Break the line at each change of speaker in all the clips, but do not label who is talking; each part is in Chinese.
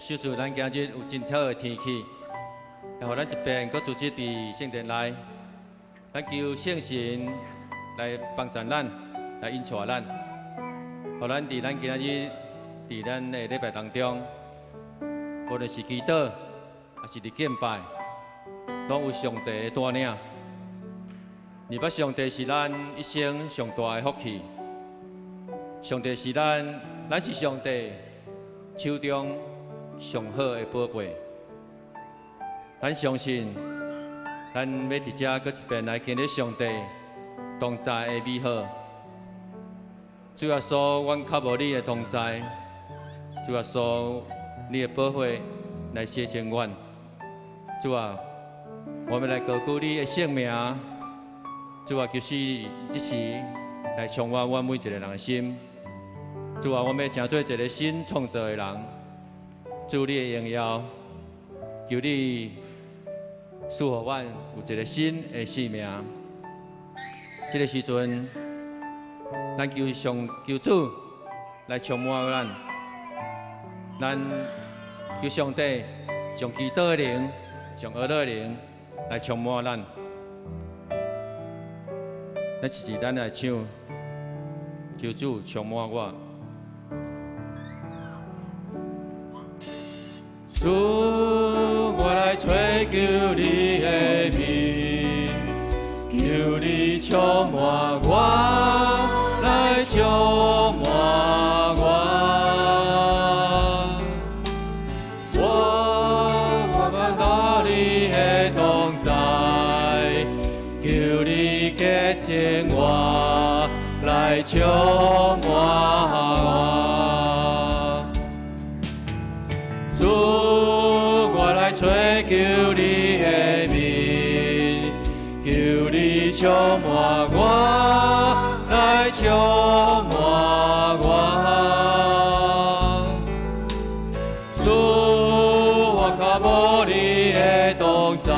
守住咱今日有真好的天气，也互咱一边搁组织伫圣殿内，咱求圣神来帮助咱，来引带咱，互咱伫咱今日伫咱的礼拜当中，无论是祈祷，还是伫敬拜，拢有上帝的带领。明白上帝是咱一生上大的福气，上帝是咱是上帝手中上好的宝贝。咱相信，咱要伫遮搁一遍来经历上帝同在的美好。主耶稣，阮较无你的同在，主耶稣，你的保护来洗净阮。主啊，我们来高举你的圣名。主啊，就是这时来充满阮每一个人的心。主啊，我们要成做一个新创造的人。主你的荣耀，求你赐予阮有一个新的生命。这个时阵，咱求主来充满咱，咱求上帝将祈祷的灵、将爱的灵来充满咱。咱一起咱来唱，求主充满我。主，我来追求你的名，求你充满我，来充满我。我们到你的同在，求你洁净我，来充满我。主，我来追求你的名，求你充满我，来充满我。主，我靠无你的同在，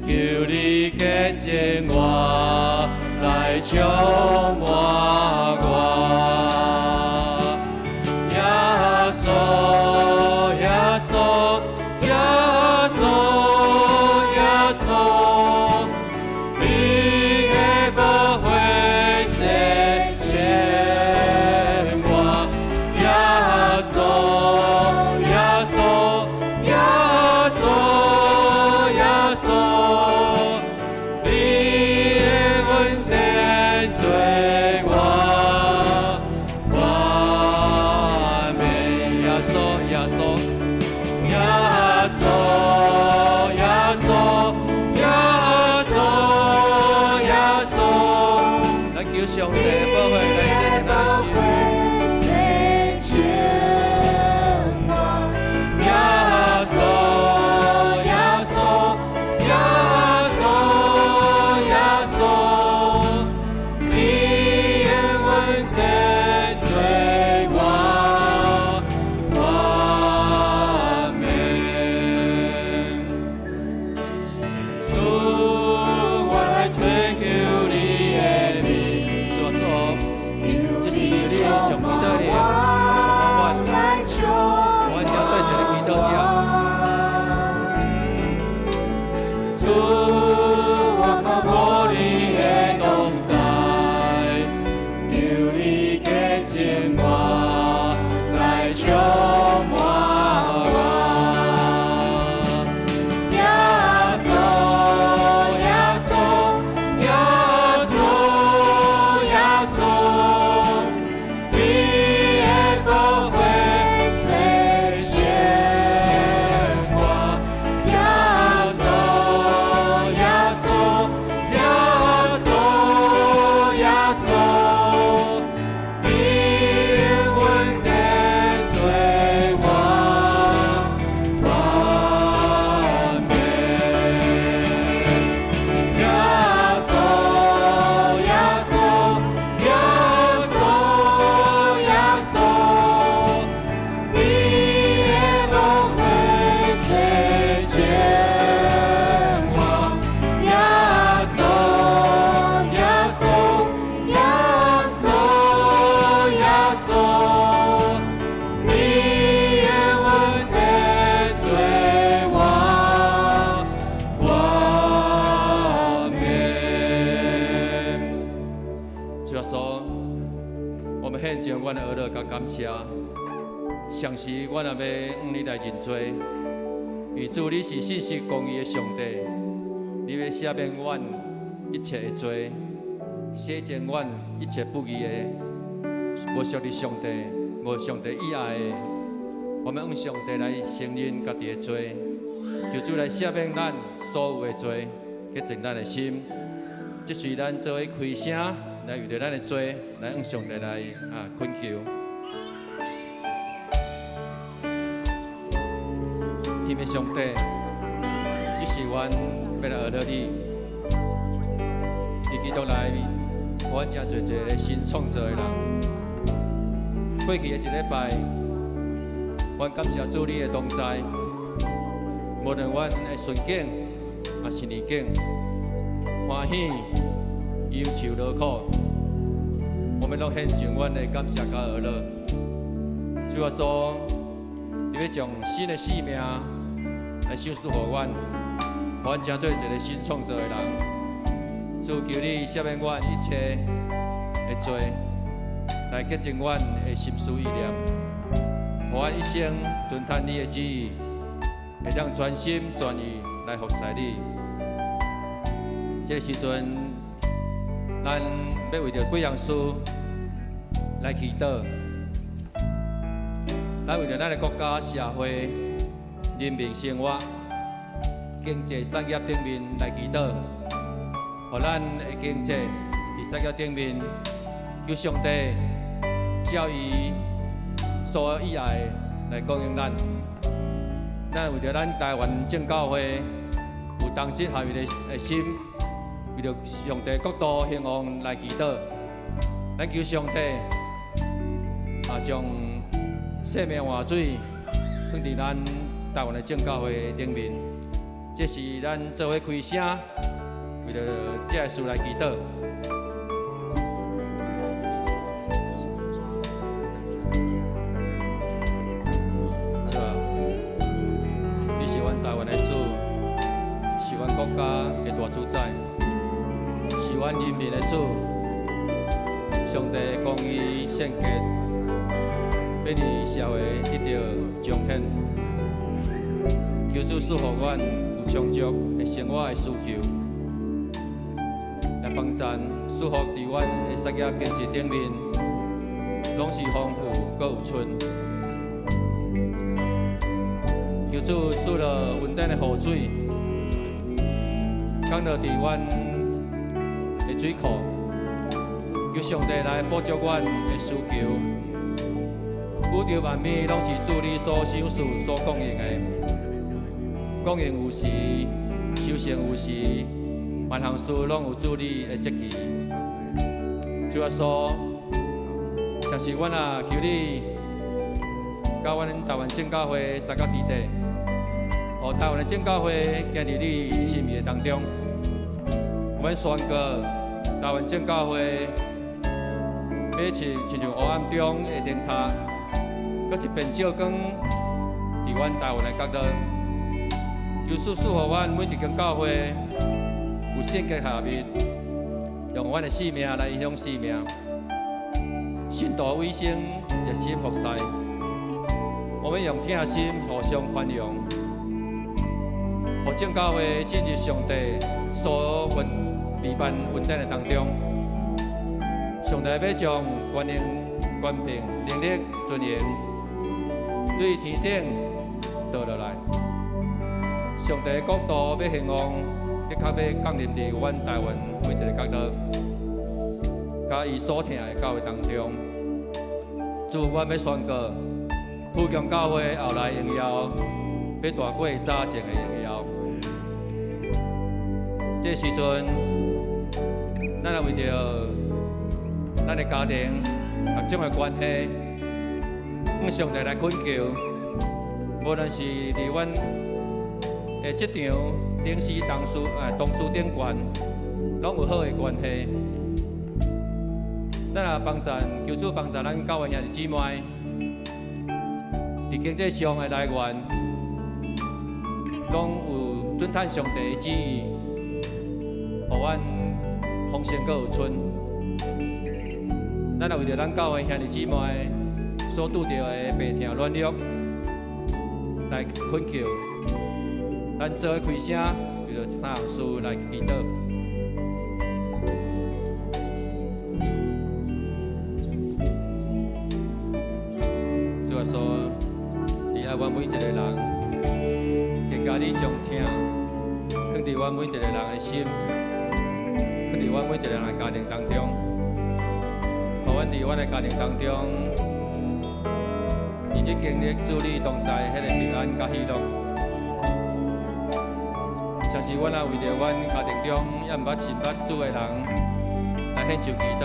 求你洁净我，来充满我。耶稣，耶稣，耶稣，耶稣，你的宝血洗净我。耶稣，耶稣，耶稣，耶稣，你的恩典最我。感谢。上时我若要你来认罪，因主你是信实公义的上帝，你要赦免阮一切的罪，洗净阮一切不义的，无属你上帝，无上帝以外的。我们用上帝来承认家己的罪，求主来赦免咱所有的罪，洁净咱的心。这是咱做伙开声来为着咱的罪，来用上帝来恳求。天父上帝，这是阮要来学到你，伫基督内，我真侪一个新创造的人。过去的一礼拜，阮感谢主你的同在，无论阮的顺境也是逆境，欢喜、忧愁、劳苦，我们拢献上阮的感谢甲乐乐。主啊，说你要将新的生命来赏赐予阮，互阮成做一个新创造的人。主求你赦免阮一切的罪，来洁净阮的心思意念，互阮一生遵趁你的旨意，会当全心全意来服侍你。这个时阵，咱要为着几样事来祈祷，咱为着咱的国家、社会、人民生活、经济产业顶面来祈祷，互咱的经济伫产业顶面，求上帝照伊所以爱来供应咱。咱为着咱台湾正教会有同心合意的心，为着上帝国度兴旺来祈祷。咱求上帝将生命活水放伫咱台湾的正教会顶面。这是咱做伙开声，为着这个事来祈祷。是吧？你是阮台湾的主，是阮国家的大主宰，是阮人民的主。上帝公义圣洁，要伫社会得到彰显。求主赐予阮有充足的生活的需求，来帮助祝福伫阮的产业经济顶面，拢是丰富搁有春。求主赐了稳定的雨水，降落伫阮的水库。求上帝来补足阮的需求。宇宙万物拢是主你所赏赐、所供应的，供应有时，收成有时，万项事拢有主你的节期。主啊，说，像是阮啊，求你教阮台湾正教会三角地带，互台湾的正教会行伫你心意当中。阮宣告，台湾正教会。要亲像黑暗中的灯塔，搁一片照光伫阮台湾的角落。求主赐予阮每一间教会有圣洁下面，用阮的生命来影响生命，信徒卫生，热心服侍。我们用听心互相宽容，互正教会进入上帝所备办稳定的当中。上帝要将权能、权柄、能力、尊严对天顶倒落来。上帝的国度要兴旺，更较要降临伫阮台湾每一个角落，甲伊所听的教会当中。主，阮要宣告，富强教会后来荣耀，要大过早前的荣耀。这时阵，咱也为着咱的家庭、各种的关系，向上帝来恳求，无论是伫阮的职场、顶事、同事顶悬，拢有好的关系。咱也帮助，求主帮助咱教会兄弟姊妹，伫经济上的来源，拢有遵趁上帝的旨意，互阮丰盛搁有春。咱也为着咱教会兄弟姊妹所所拄到的病痛软弱来恳求，咱做开声，为着三项事来祈祷。主啊，说你爱阮每一个人，更加你将听放伫阮每一个人的心，放伫阮每一个人的家庭当中，互阮伫阮的家庭当中。日日经历主你同在，迄个平安甲喜乐，像是阮也为着阮家庭中也毋捌信捌主的人来献上祈祷，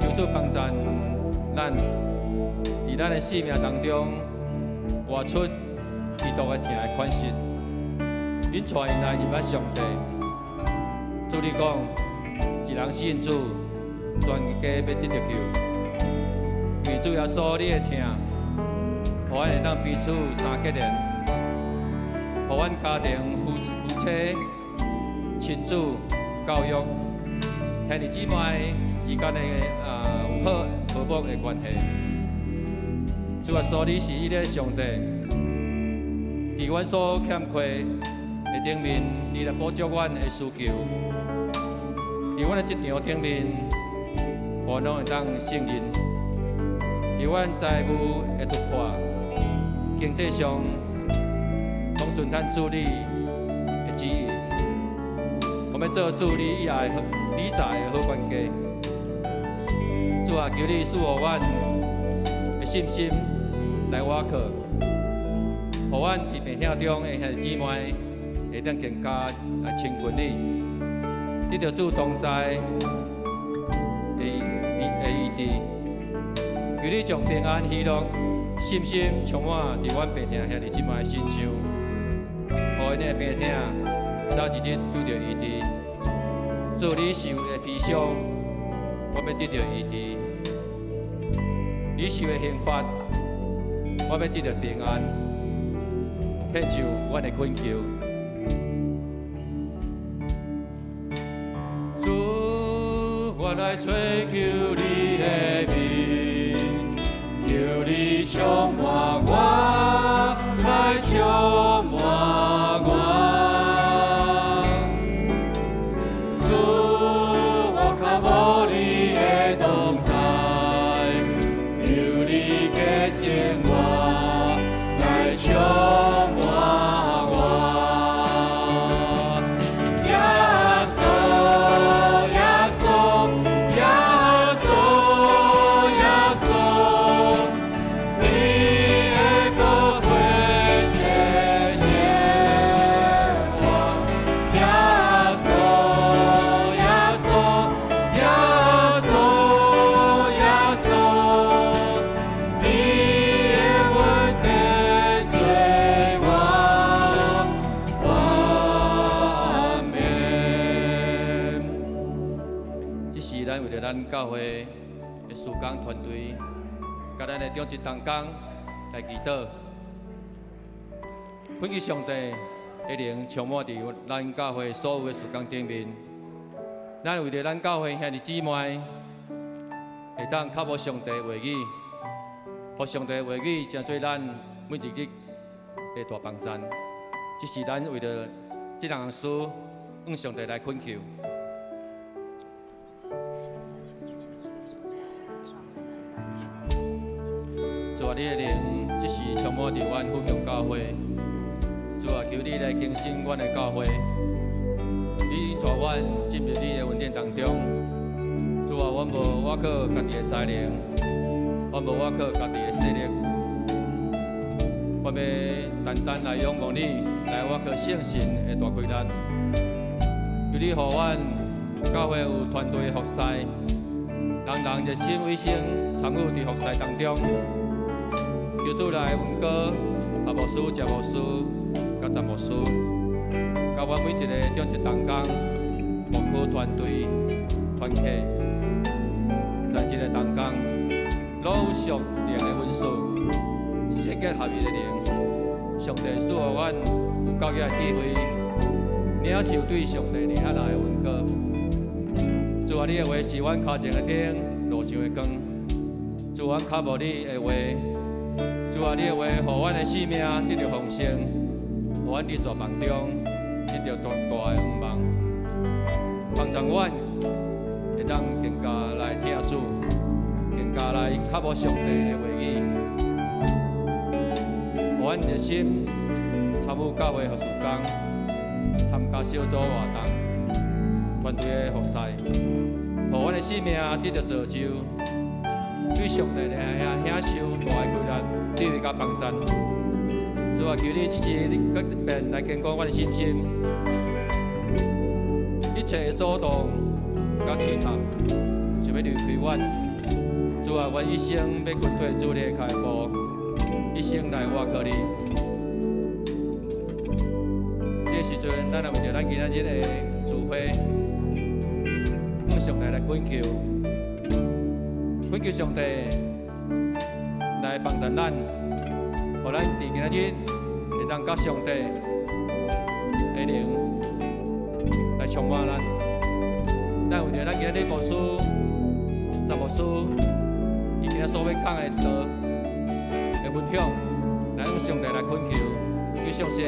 求主帮助咱，伫咱的生命当中活出基督的疼的款式，引带因来入捌上帝。主你讲，一人信主，全家要得着救。为主耶稣你的疼，互阮会当彼此相结连，互阮家庭夫妻、亲子、教育、兄弟姊妹之间的有好和睦的关系。主耶稣你是伊个上帝，伫阮所欠缺的顶面，你来补足阮的需求；伫阮的职场顶面，我拢会当胜任。伫阮财务的突破，经济上拢遵趁主你的旨意，我们做主你以外理财的好管家。主啊，求你赐予阮的信心来瓦靠，互阮伫病痛中的兄弟姊妹会当更加来亲近你，得到主同在的医治。求你将平安、喜乐、信心充满伫阮病痛兄弟姊妹身上，互因的病痛早一日拄着医治。主你受的皮伤，我要得到医治；你受的刑罚，我要得到平安。献上阮的恳求。主，我来追求你的面。求你充满我，来充满我。主，我靠无你的同在，求你洁净我，来充满我。耶稣，耶稣，耶稣，耶稣。咱教会的事工团队，甲咱的中职同工来祈祷，恳求上帝的灵充满伫咱教会所有的事工顶面。咱为着咱教会兄弟姊妹，会当靠无上帝的话语，互上帝的话语成做咱每一日的大帮助。这是咱为着这两项事，向上帝来恳求。主啊，你的灵，这是充满伫阮富强教会。主啊，求你来更新阮的教会，你带阮进入你的恩典当中。主啊，阮无我靠家己的才能，阮无我靠家己的势力，阮要单单来仰望你，来我靠圣神的大开咱。求你互阮教会有团队服侍，人人热心为心参与伫服侍当中。求主来恩膏学牧师、教牧师、甲杂牧师，甲阮每一个中职同工、牧区团队、团契，在这个同工，老属灵的分数，世界合一的灵，上帝赐予阮有够个机会，领受对上帝立下来的恩膏。主啊，你的话是阮脚前的灯，路上的光。主阮靠无你的话，主啊，你的话，互阮的性命得到丰盛，互阮伫绝望中得到大大的盼望，帮助阮会当更加来听主，更加来靠无上帝的话语，互阮的心参与教会服事工，参加小组活动，团队的服侍，互阮的性命得到造就。对上帝的享受大的困难，你会甲帮助。主啊，求你这时你搁一遍来坚固阮的信心，一切的阻挡甲试探，想要离开阮。主啊，阮一生要跟随主你的脚步，一生来倚靠你。这时阵，咱也为着咱今仔日的聚会，向上帝来恳求。恳求上帝来帮助咱，互咱伫今仔日会当甲上帝的灵来充满咱。咱为着咱今仔日牧师、查牧师，伊今仔所要讲的道的分享，来向上帝来恳求，求上帝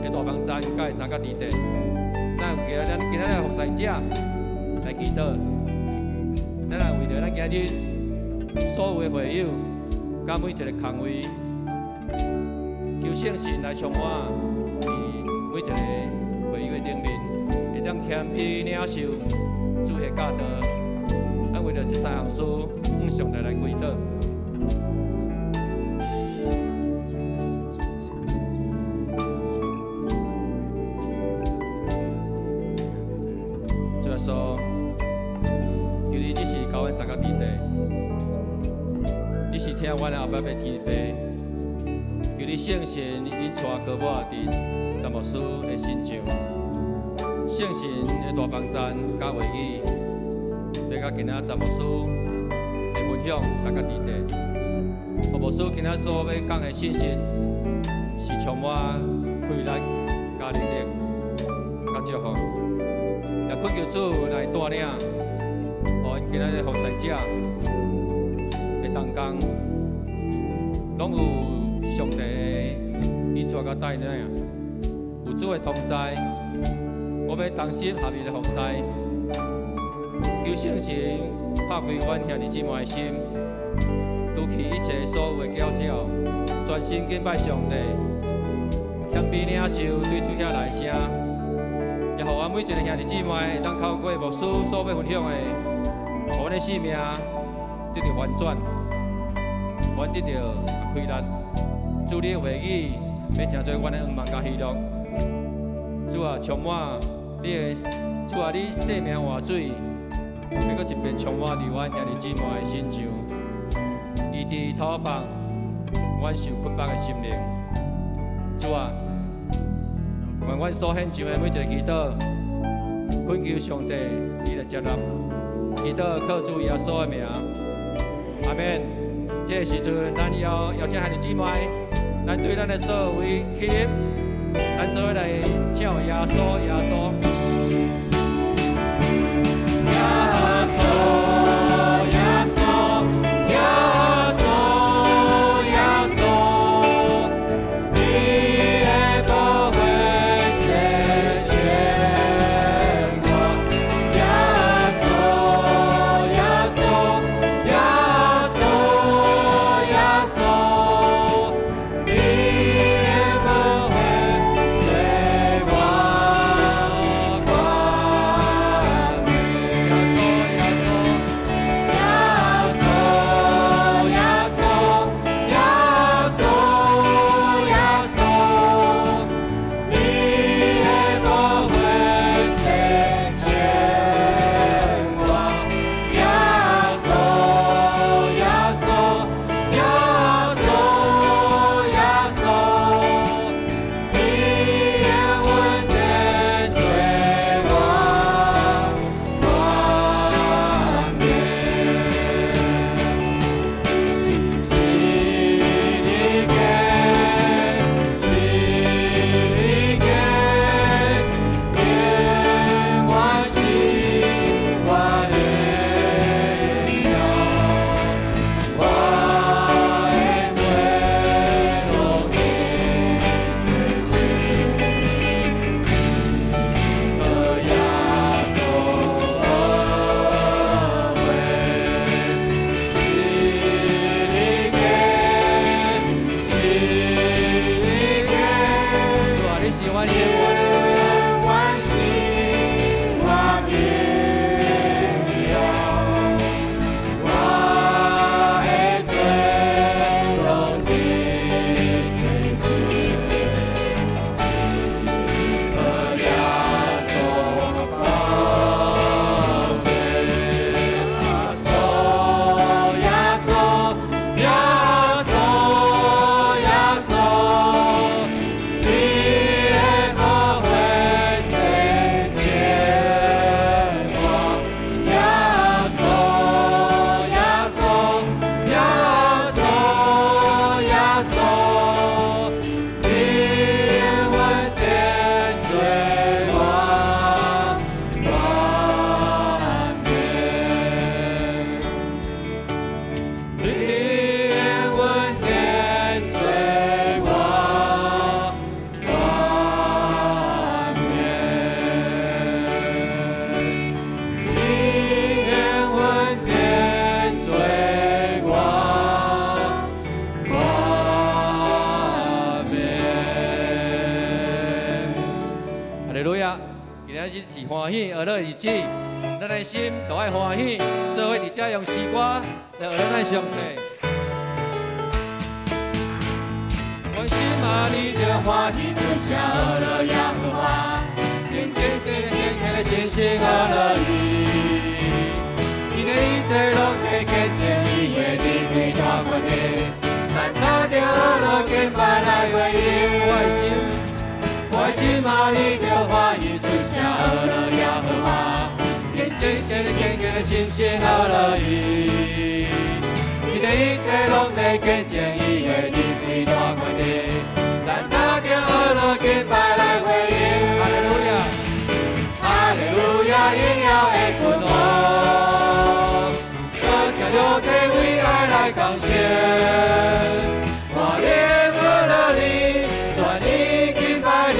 会大帮助，甲会参加伫地。咱有叫咱今仔日的服侍者来祈祷。咱也为着咱今日所有的会友，甲每一个空位，求圣神来充满伫每一个会友的顶面，会当谦卑领受主的教导。咱为着这三项事，向上帝来祈祷。主耶稣。你只是教阮三角地地，你是听阮的后摆的天地，求你圣神引带高我伫查牧师的心上，圣神的大帮助甲话语，要甲今仔查牧师的分享三角地地，查牧师今仔所要讲的信息是充满开力、加力量、甲祝福，也恳求主来带领。今仔日服侍者的同工，拢有上帝的引带甲带领，有主的同在，我要同心合意的服侍，求圣神拍开阮兄弟姊妹的心，除去一切所有的搅扰，专心敬拜上帝，谦卑领受对主遐来声，也互阮每一个兄弟姊妹当透过牧师所要分享的。互阮的性命得到翻转，阮得到开力。主你的话语要成做阮的愿望甲喜乐。主啊，充满你的主啊，你生命活水，要搁一遍充满伫阮兄弟姊妹的心上，医治透放阮受捆绑的心灵。主啊，愿阮所献上的每一个祈祷，恳求上帝你来接纳。祈祷靠主耶稣的名，阿免。这个时阵，咱邀请兄弟姊妹，咱对咱的作为起立，咱做伙来唱耶稣，耶稣，耶稣。叫阮永远
万心我明了，我的罪拢你追求，是耶稣宝血，耶稣耶稣耶稣耶稣，你的宝血水牵我，耶稣耶稣耶稣耶稣，你永远点缀我完美，你永远点缀我完美，你永远点缀我完美。
哈利路亚！今仔日是欢喜而乐的日子，咱的心都爱欢喜，做伙伫遮用诗歌来学咱的上帝。我心啊，你着欢喜，
只想俄勒耶和华，
因全心虔诚的信心而乐意。你的一切拢会见证伊的地位大权的，咱打着俄勒敬拜来回应我心啊，你着欢喜，只想俄勒耶和华，因全心虔诚的信心而乐意。你的一切拢会见证伊的地位大权的，咱打着俄勒敬拜来回应。哈利路亚，哈利路亚，荣耀的君王，歌唱着地为爱来感谢。我念俄勒你，全力敬拜你，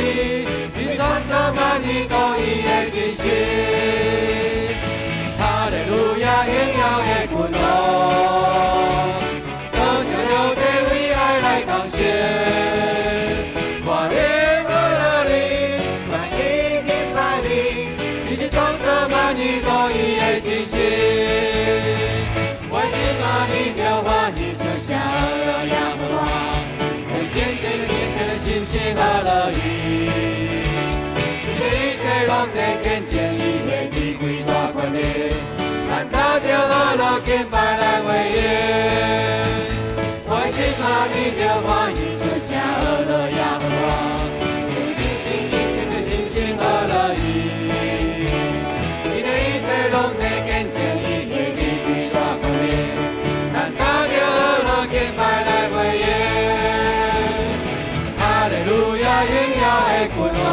你创造万你都伊的真实。哈利路亚，荣耀的君王，歌唱着地为爱来感谢。我念俄勒你，全力敬拜你，你是创造万你都伊的真实。我心啊，你着欢喜，出声俄勒耶和华，很虔诚的虔诚的信心而乐意。你的一切拢在见证伊的地位大权的，咱打着俄勒敬拜来回应。我心啊，你着欢喜，出声俄勒耶和华，很虔诚虔诚的信心而乐意。你的一切拢在见证伊的地位大权的，咱打着俄勒敬拜来回应。哈利路亚，荣耀的君王，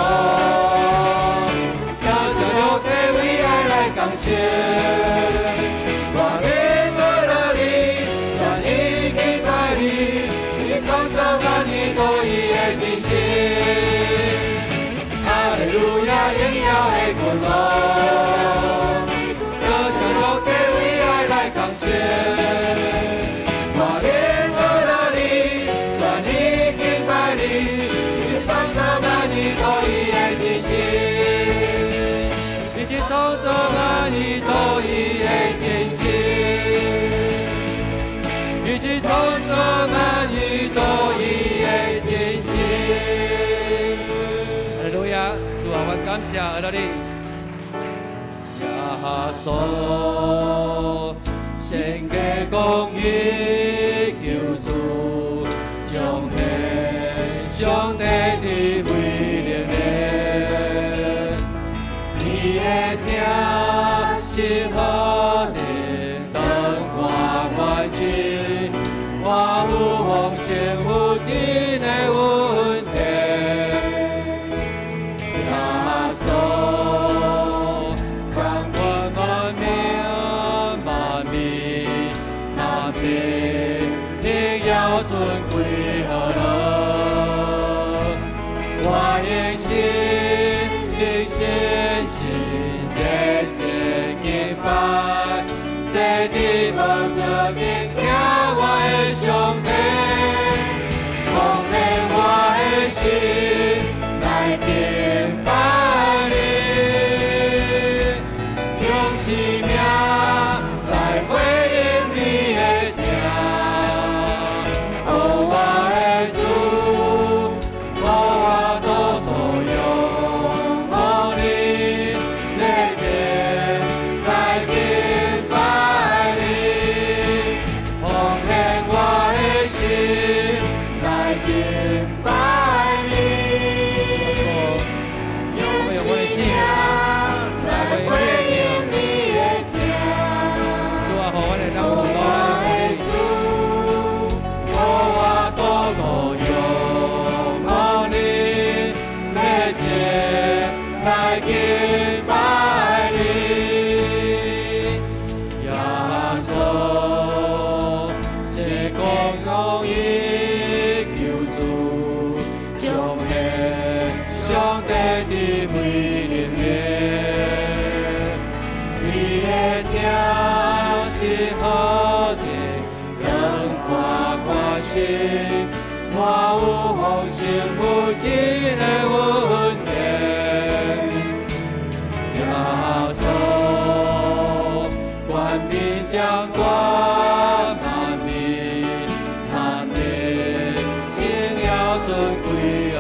歌唱着地为爱来感谢。我念俄勒你，全力敬拜你，你是创造万你都伊的真实。哈利路亚，荣耀的君王，歌唱着地为爱来感谢。我念俄勒你，全力敬拜你，你是创造万你都伊的真实。你是创造万你都伊的真实。你是创造万你都伊的真实。哈利路亚！主啊，我感谢阿拉你。耶稣，献给公义救主，彰显上帝的威力。你的听是何人等看关心，我有奉献有真的问题。耶稣，掌管万命万民，那边荣耀尊贵何乐？我的心的信心的敬拜，这地望着听听我的上帝，奉献我的心来。
来敬拜你，耶稣是公公义救主，彰显上帝的美灵的，你的名是好的，能夸夸心，我有丰盛不尽的恩典。耶稣，冠冕将冠万民，他名荣耀尊贵恩。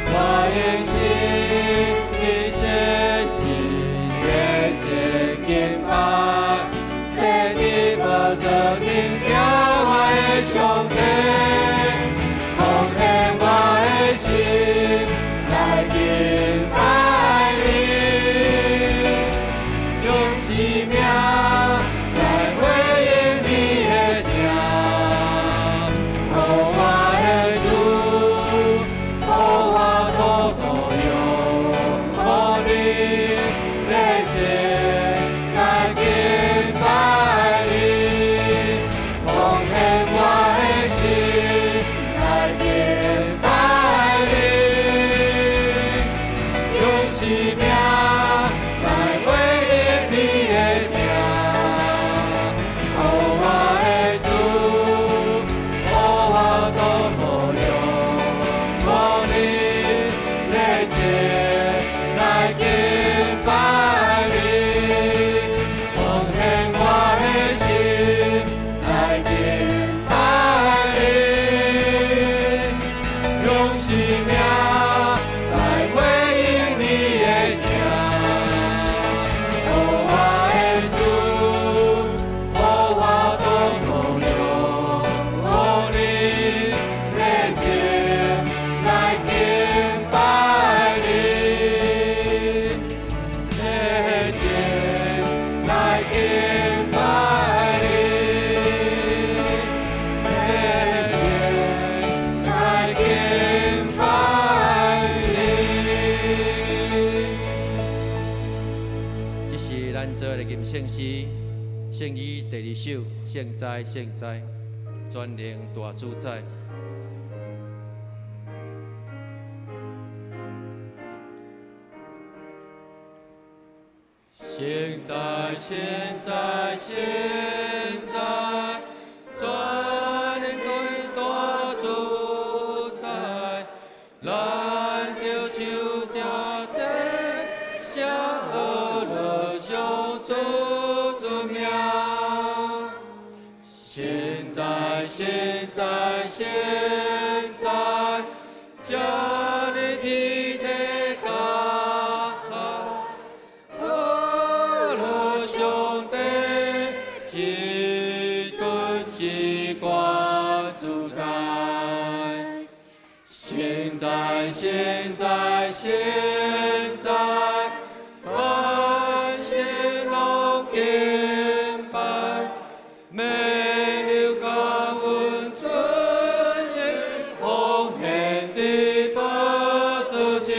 我应信你信心的真敬拜，这你无责定叫我的上帝，奉献我的心来敬拜你，用生命来回应你的名。哦，我的主，哦，我祷告用你的情来敬拜你，奉献我的心来敬拜你，用生命来回应你的名。哦，我的主，哦，我祷告用你的情来敬拜你，奉献我的心来敬拜你，用生命来回应你的名。哦，我的主，哦，我祷告用你的情来敬拜你，的情来敬拜你，的情来敬拜你。
这是咱做的吟圣诗，圣诗第2首，圣哉圣哉，全能大主宰。
现在，现在，现在，全能大主宰，咱就求家这下恶了上主尊名。现在，现在，现在，家里的天家。上帝至尊至光主宰，现在，现在，现在，万心拢敬拜，没有高温尊严，奉献的不足情，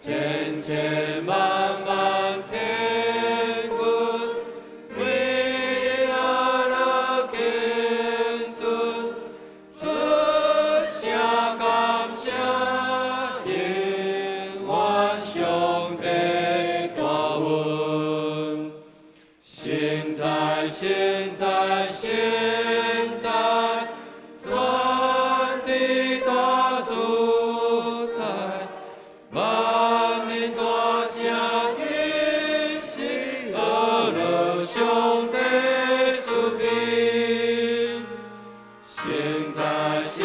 千千万万天君，为你阿拉敬尊，出声感谢，因我上帝大恩。现在，现在，现在，全地大主宰，万民大声应是阿拉上帝主名。现在，现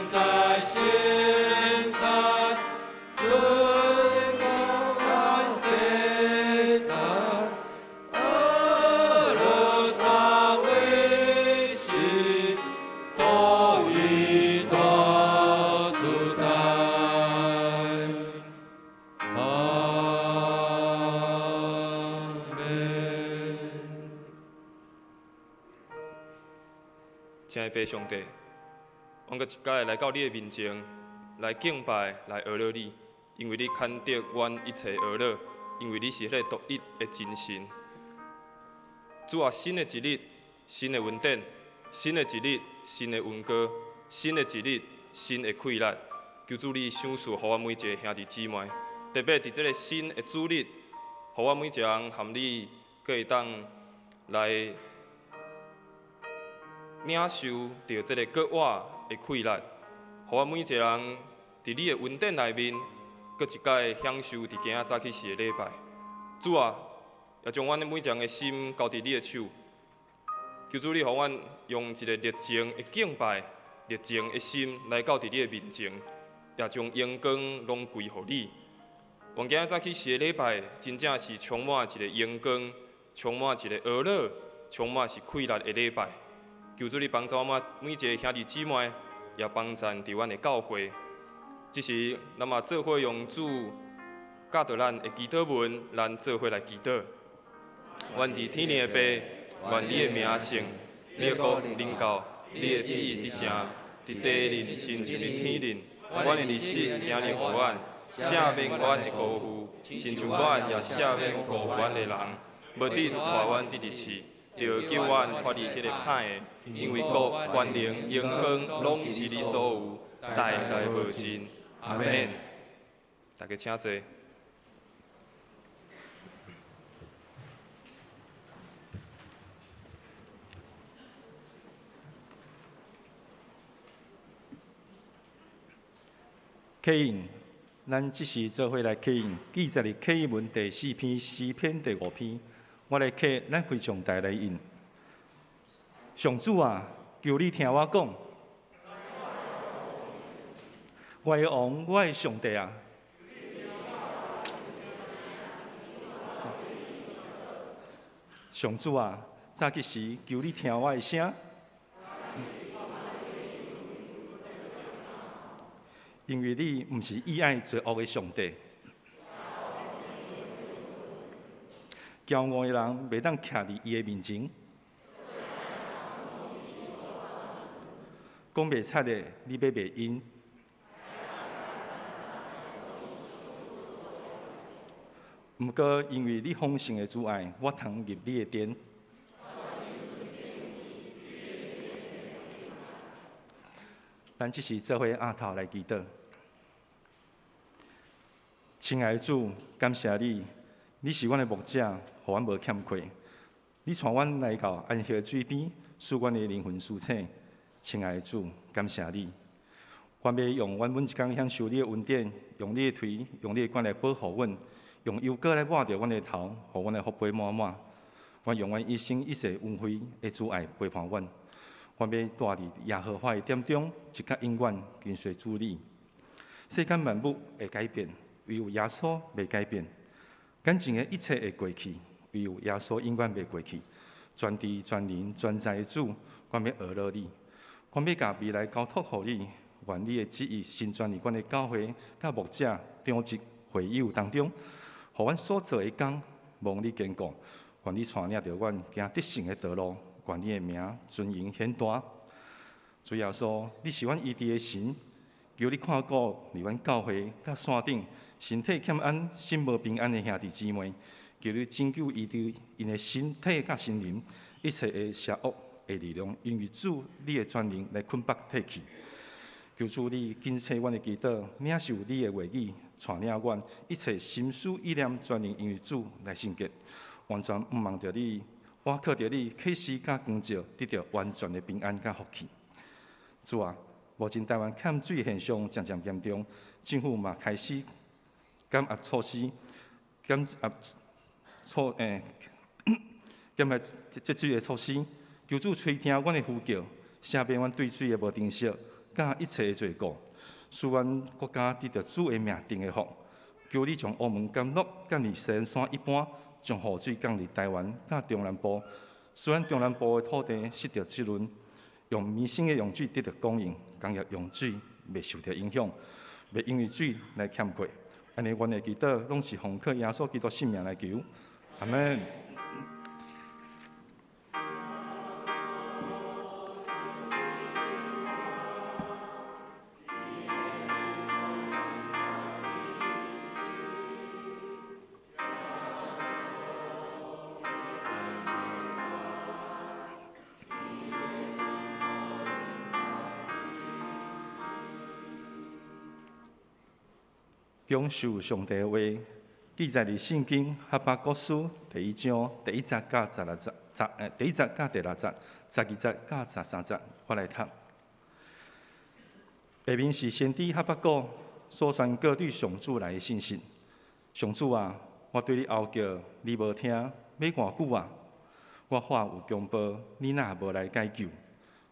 在，现在，尊高万世代，阿拉三位是多一大主宰。阿门。
亲爱的爸上帝，我搁一届来到你的面前，来敬拜、来讹乐你，因为你看得阮一切讹乐，因为你是迄个独一的真神。主啊，新的一日，新的恩典，新的一日，新的恩膏，新的一日，新的快乐。求主你赏赐，互阮每一个兄弟姊妹，特别伫这个新的主日，互阮每一个人含你，可会当来领受到这个国外的快乐，互阮每一个人伫你的恩典内面，搁一摆享受伫今仔早起时的礼拜。主啊，也将阮的每一个人的心交伫你的手，求主你互阮用一个热情的敬拜、热情的心来到伫你的面前。也将阳光拢归乎你。愿今仔早起时的礼拜，真正是充满一个阳光，充满一个娱乐，充满是快乐的礼拜。求主你帮助我们每一个兄弟姊妹，也帮助伫阮的教会。这时，咱嘛做伙用主教导咱的祈祷文，咱做伙来祈祷。愿伫天灵的爸，愿你的名圣，你的国临到，你的旨意即成，伫地灵亲像伫天灵。阮的日子领令互阮，赦免阮的辜负，亲像阮也赦免辜负阮的人。无得带阮伫日子，就叫阮脱离迄个歹的，因为国、权能、荣光，拢是你所有，代代无尽。阿免。大家请坐。
启应，咱即时做伙来启应记载的启应文第4篇诗篇第5篇，我来启，咱非常大来应。上主啊，求你听我讲，我的王，我的上帝啊，上主啊，早起时求你听我的声。因为你毋是意爱罪恶的上帝，骄傲的人袂当徛伫伊的面前，讲袂出的，你要袂因。毋过因为你丰盛的阻碍，我通入你的殿。咱即时做伙压头来祈祷。亲爱的主，感谢你，你是阮的牧者，互阮无欠亏。你带阮来到安息的水边，使阮的灵魂舒畅。亲爱的主，感谢你。阮要用阮每一天享受你的恩典，用你的腿，用你的管来保护阮，用油膏来抹着阮的头，互阮的福杯满满。阮用阮一生一世恩惠的主爱陪伴阮。阮要住伫耶和华的殿中，一刻永远跟随主你。世间万物会改变，唯有耶稣袂改变。感情的一切会过去，唯有耶稣永远袂过去。全知全能全在的主，阮要学乐你，阮要甲未来交托互你。愿你的旨意成全伫阮的教会、甲牧者、长职、会友当中，互阮所做的工，望你坚固。愿你带领着阮行得胜的道路。愿你的名尊荣显大。主耶稣，你是阮医治的神，求你看顾伫阮教会甲山顶身体欠安、心无平安的兄弟姊妹，求你拯救医治因的身体甲心灵，一切的邪恶的力量，因为主你的全能来捆绑提去。求主你紧切阮的祈祷，领受你的话语，带领阮一切心思意念，全能因为主来圣洁，完全毋望着你。我靠着你启示甲光照，得到完全的平安甲福气。主啊，目前台湾欠水现象渐渐严重，政府嘛开始减压措施，减压节水的措施。求主垂听阮的呼叫，赦免阮对水的无珍惜，甲一切的罪过，使阮国家得到主的命定的福。求你从澳门干落降伫西安山一半。将雨水降伫台湾甲中南部，使咱中南部的土地失着滋润，用民生的用水得到供应，工业用水袂受到影响，袂因为水来欠缺。安尼，阮的祈祷拢是奉靠耶稣基督性命来求，阿门。讲述上帝的话，记载伫圣经哈巴谷书第1章第1节到16节，第1节到第6节，12节到13节，我来读。下面是先知哈巴谷所宣告对上主来的信息。上主啊，我对你吼叫，你无听，要偌久啊？我话有强暴，你若无来解救，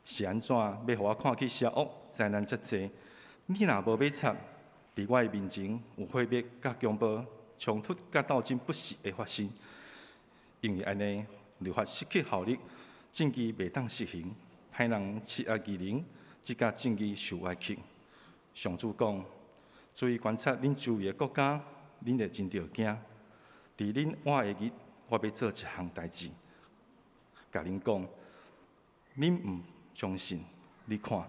是安怎要互我看去邪恶灾难遮济？你若无要插，伫我的面前有毁灭甲强暴、冲突甲斗争不时会发生，因为安尼律法失去效力，证据袂当实行，歹人欺压欺人，即甲证据受歪曲。上主讲，注意观察恁周围的国家，恁会真着惊。伫恁活的日，我要做一项代志，甲恁讲，恁毋相信，你看，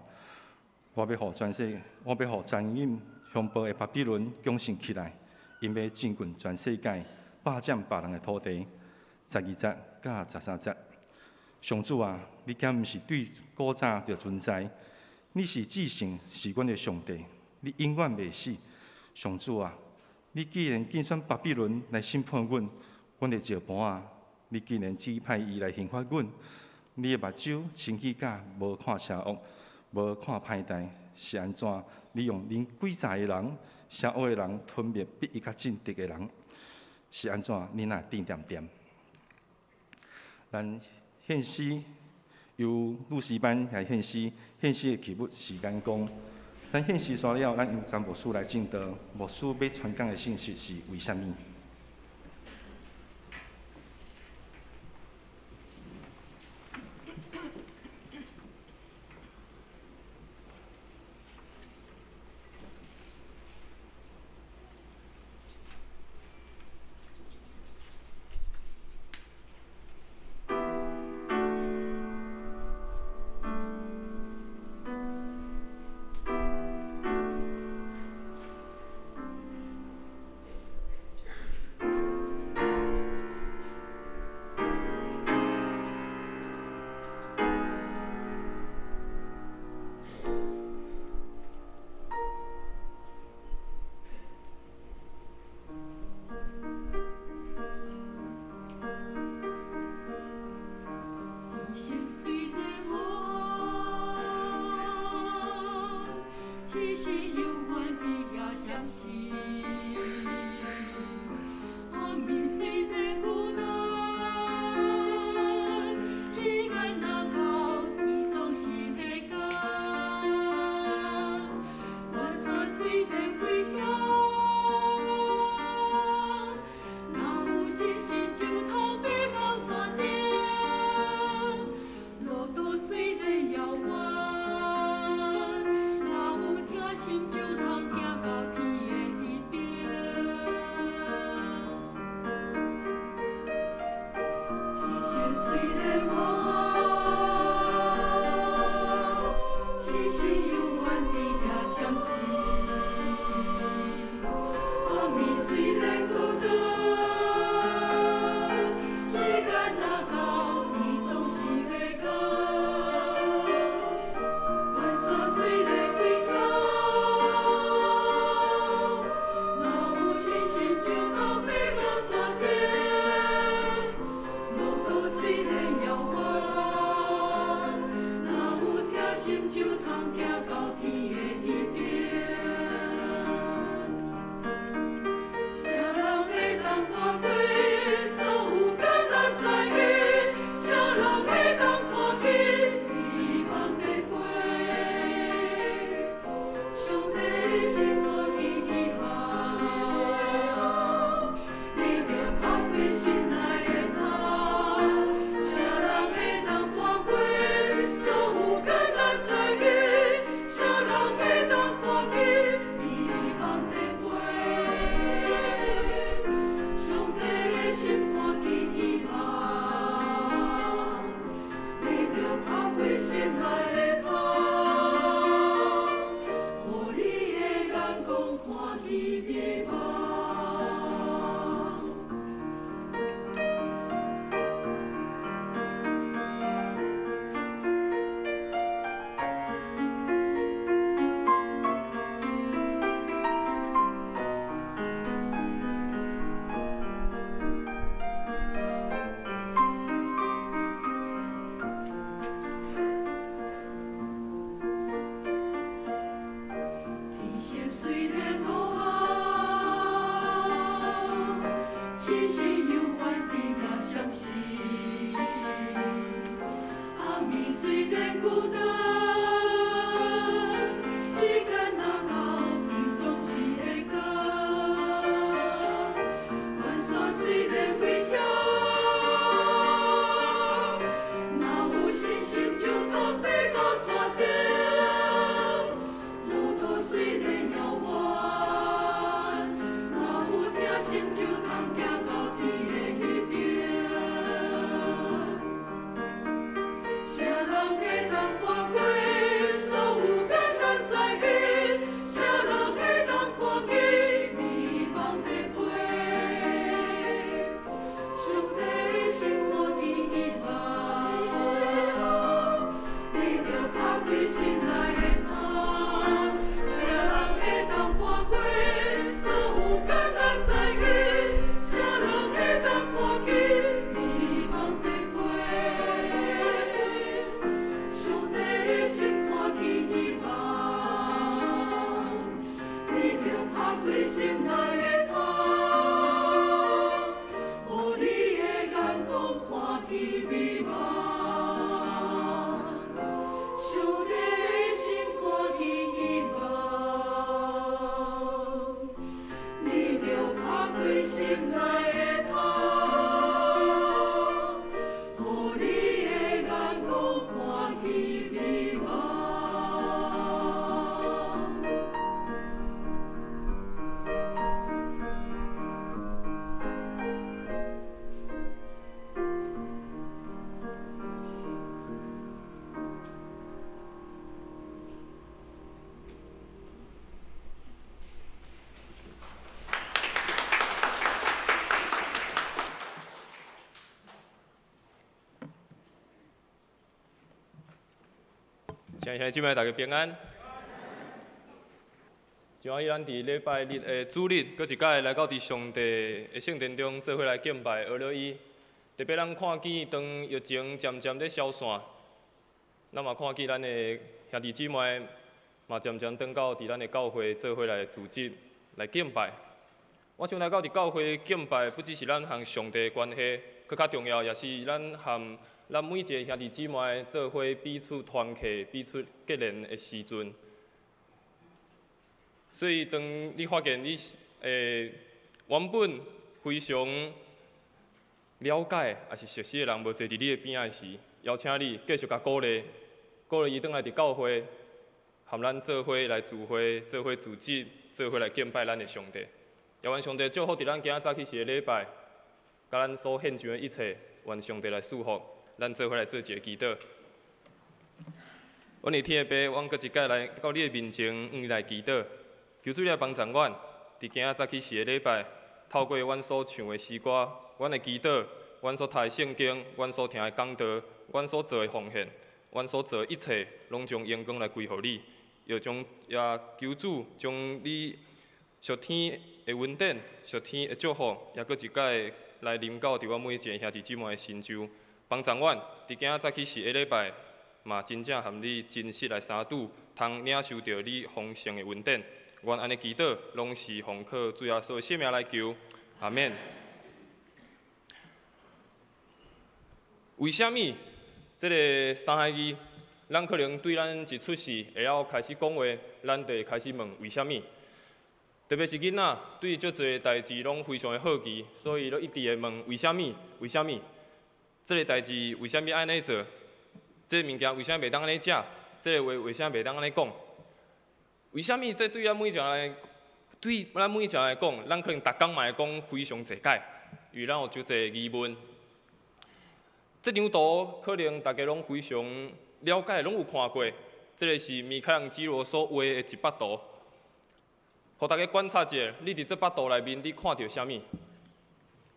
我要互全因凶暴的巴比伦强盛起来，因要占据全世界，霸占别人的土地。12节到13节，上主啊，你敢毋是对古早就存在？你是至圣，是阮的上帝，你永远袂死。上主啊，你既然竞选巴比伦来审判阮，阮的石盘啊，你既然指派伊来刑罚阮，你的目睭清起甲无看邪恶，无看歹代，是安怎？你用恁诡诈的人、邪恶的人吞灭比伊较正直的人，是安怎？你若定点？咱献诗由律师班来献诗，献诗的题目是眼光。咱献诗煞了，咱由詹牧师来证道。牧师要传讲的信息是为虾米？
谁人会
亲爱的姊妹，大家平安。就像咱伫礼拜日的主日，搁一摆来到伫上帝的圣殿中，做伙来敬拜阿罗伊。特别咱看见当疫情渐渐在消散，咱嘛看见咱的兄弟姊妹嘛渐渐转到伫咱的教会做伙来组织来敬拜。我想来到伫教会敬拜，不只是咱和上帝的关系，更较重要也是咱和咱每一个兄弟姊妹做伙彼此团契、彼此结连的时阵。所以，当你发现你原本非常了解也是熟悉的人无坐伫你的边仔时，邀请你继续甲鼓励伊转来伫教会，和咱做伙来聚会、做伙组织、做伙来敬拜咱的上帝。也愿上帝祝福伫咱今仔早起时的礼拜，甲咱所献上的一切，愿上帝来祝福。咱做伙来做一个祈祷。阮的天父，阮搁一摆来到你的面前，来祈祷，求主你来帮助阮，伫今仔早起时的礼拜，透过阮所唱的诗歌，阮的祈祷，阮所读的圣经，阮所听的讲道，阮所做的奉献，阮所做的一切，拢将阳光来归互你，也求主将你属天的恩典、属天的祝福，也搁一摆来临到伫阮每一个兄弟姊妹的身上。帮助阮，伫今仔早起时的礼拜，嘛真正和你真实来相拄，通领受到你丰盛的恩典。愿安尼祈祷，拢是奉靠主耶稣的圣名来求，阿免。为什么这个三个字，咱可能对咱一出世会晓开始讲话，咱就会开始问为什么？特别是囡仔，对足侪代志拢非常的好奇，所以都一直会问为什么？为什么？这个代志为什么安尼做？这个物件为什么袂当安尼食？这个话为什么袂当安尼讲？为什么这对咱每一个人来讲，咱可能逐工嘛会讲非常侪解，因为咱有足侪疑问。这张图可能大家拢非常了解，拢有看过。这个是米开朗基罗所画的一幅图，互大家观察一下，你伫这幅图内面你看到啥物？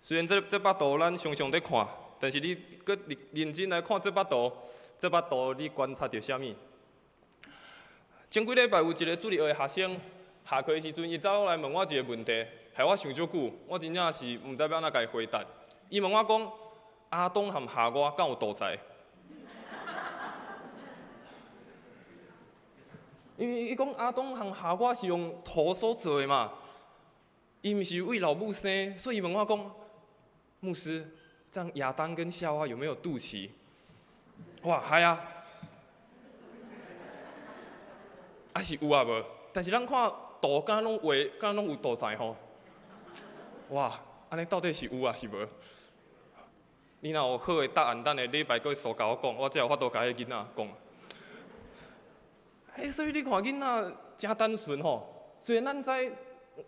虽然这幅图咱常常在看。但是你搁认真来看这幅图你观察到啥物？前几礼拜有一个主日学的学生下课的时阵，伊走来问我一个问题，害我想足久，我真正是毋知要安怎甲伊回答。伊问我讲：阿东和夏娃敢有同在？因为伊讲阿东和夏娃是用土所做的嘛，伊毋是为老母生，所以伊问我讲：牧师。这样亚当跟夏娃有没有肚脐？哇，嗨啊！还是有啊无？但是咱看图，敢拢画，敢拢有图在吼。哇，安尼到底是有啊是无？你若有好的答案，等下礼拜搁会甲我讲，我才有法度甲迄囡仔讲。所以你看囡仔真单纯吼。虽然咱知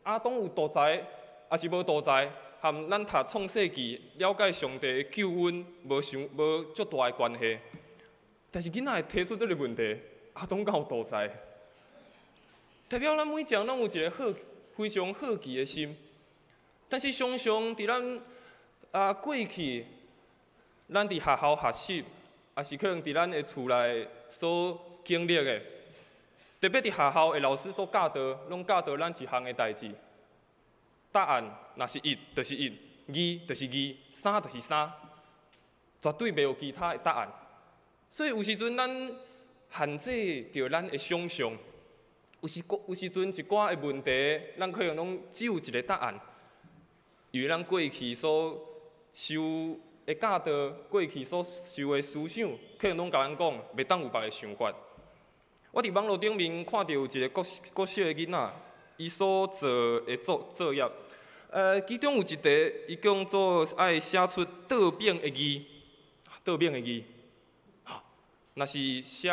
阿东有道财，也是无道财，含咱读创世纪，了解上帝的救恩，无足大的关系。但是囡仔会提出这个问题，阿东敢有道财？代表咱每一个人拢有一个非常好奇的心。但是常常伫咱过去，咱伫学校学习，也是可能伫咱的厝内所经历的。特别伫学校的老师所教导，拢教导咱一项的代志。答案若是一，就是一；二就是二；三就是三，绝对袂有其他的答案。所以有时阵咱限制着咱的想象，有时阵一寡的问题，咱可能拢只有一个答案。由于咱过去所受的教导，过去所受的思想，可能拢甲咱讲，袂当有别个想法。我伫网络顶面看到有一个国小的囡仔，伊所做的作业，其中有一题，伊讲做爱写出倒变的字，倒变的字。若是写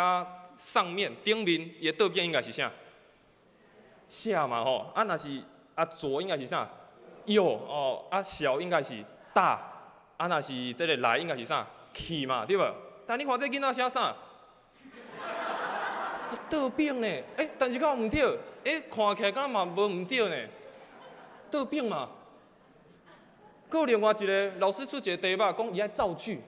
上面顶面，伊的倒变应该是啥？下嘛吼，若是左应该是啥？右哦，小应该是大，若是这个来应该是啥？去嘛，对无？但你看这囡仔写啥？倒变呢？但是敢有毋对？看起来敢嘛无毋对呢？倒变嘛。搁有另外一个老师出一个题目，讲伊爱造句，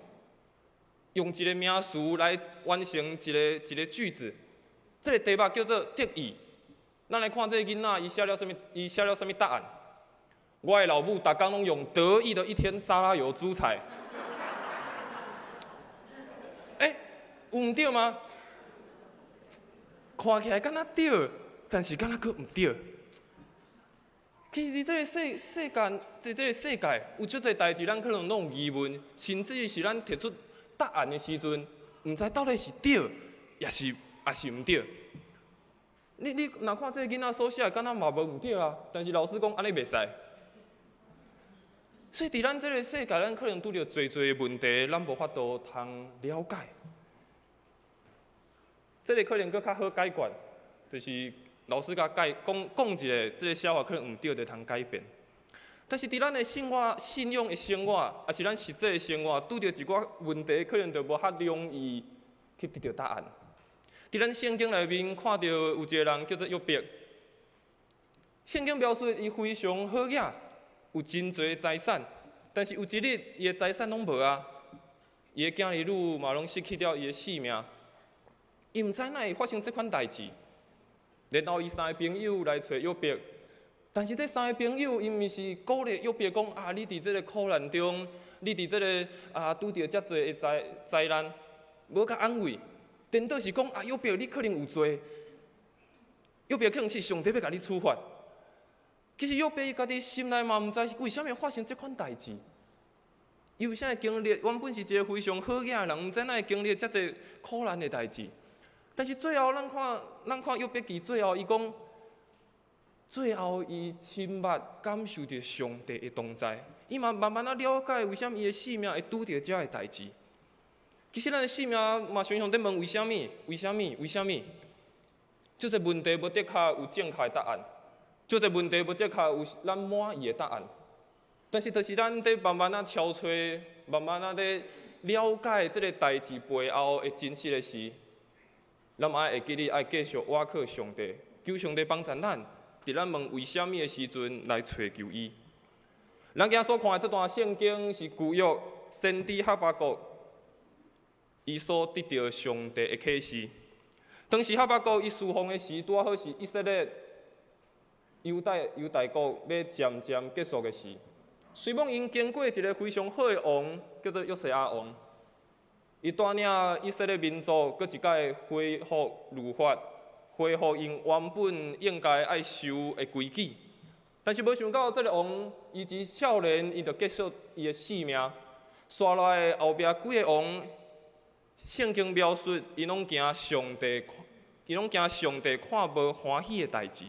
用一个名词来完成一个句子。这个题目叫做得意。咱来看这个囡仔，伊写了什么？伊写了什么答案？我的老母逐工拢用得意的一天沙拉油煮菜。有毋对吗？看起来敢若对，但是敢若佫毋对。其实这个世界有足侪代志，咱可能拢有疑问，甚至是咱提出答案的时阵，毋知到底是对，也是毋对。你若看这个囡仔所写，敢若嘛无毋对啊，但是老师讲安尼袂使。所以伫咱这个世界，咱可能拄着侪的问题，咱无法度通了解。这个可能佫较好解决，就是老师甲讲一个，这个想法可能毋对，就通改变。但是伫咱的信仰的生活，也是咱实际的生活，拄着一寡问题，可能就无遐容易去得到答案。伫咱圣经内面看到有一个人叫做约伯，圣经描述伊非常好野，有真侪财产，但是有一日伊的财产拢无啊，伊的囝儿女嘛拢失去了伊的性命。伊毋知哪会发生这款代志，然后伊三个朋友来找约伯，但是这三个朋友因为是鼓励约伯讲你伫这个苦难中，你伫这个拄着遮侪的灾难，无甲安慰，颠倒是讲约伯你可能有罪，约伯可能是上帝要甲你处罚。其实约伯伊家己心内嘛毋知为虾米发生这款代志。伊为啥会经历？原本是一个非常好野的人，毋知哪会经历遮侪苦难的代志。但是最后，咱看约伯记最后，伊讲，最后伊亲密感受着上帝的同在，伊嘛慢慢了解为什么伊的性命会拄着遮个代志。其实咱的性命嘛，常常在问为什么？为什么？为什么？这个问题无的确有正确的答案，这个问题无的确有咱满意的答案。但是，就是咱在慢慢敲揣，慢慢在了解这个代志背后的真实的事。咱嘛会记得爱继续倚靠上帝，求上帝帮助咱，伫咱问为什么的时阵来找求伊。咱今所看的这段圣经是旧约先知哈巴谷，伊所得到上帝的启示。当时哈巴谷伊侍奉的时，拄好是以色列犹大国要渐渐结束的时。随梦因经过一个非常好的王，叫做约西亚王。伊带领以色列民族，佫一摆恢复律法，恢复因原本应该爱守的规矩。但是无想到，这个王伊只少年，伊就结束伊的性命。刷来后壁几个王，圣经描述伊拢行上帝伊拢惊上帝看无欢喜的代志，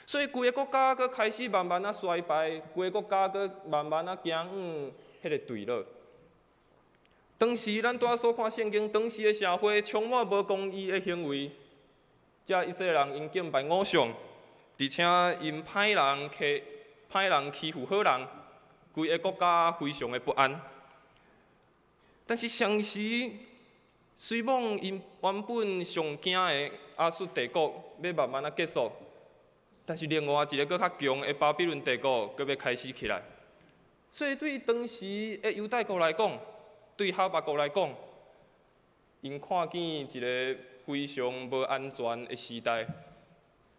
所以规个国家佫开始慢慢衰败，规个国家佫慢慢行往迄个对落。当时咱拄仔所看圣经，当时的社会充满无公义的行为，遮以色列人因敬拜偶像，而且因歹人欺负好人，规个国家非常的不安。但是相时，虽望因原本上惊的亚述帝国要慢慢结束，但是另外一个更较强的巴比伦帝国阁要开始起来。所以对当时的犹太国来讲，对哈巴国来讲，因看见一个非常无安全的时代，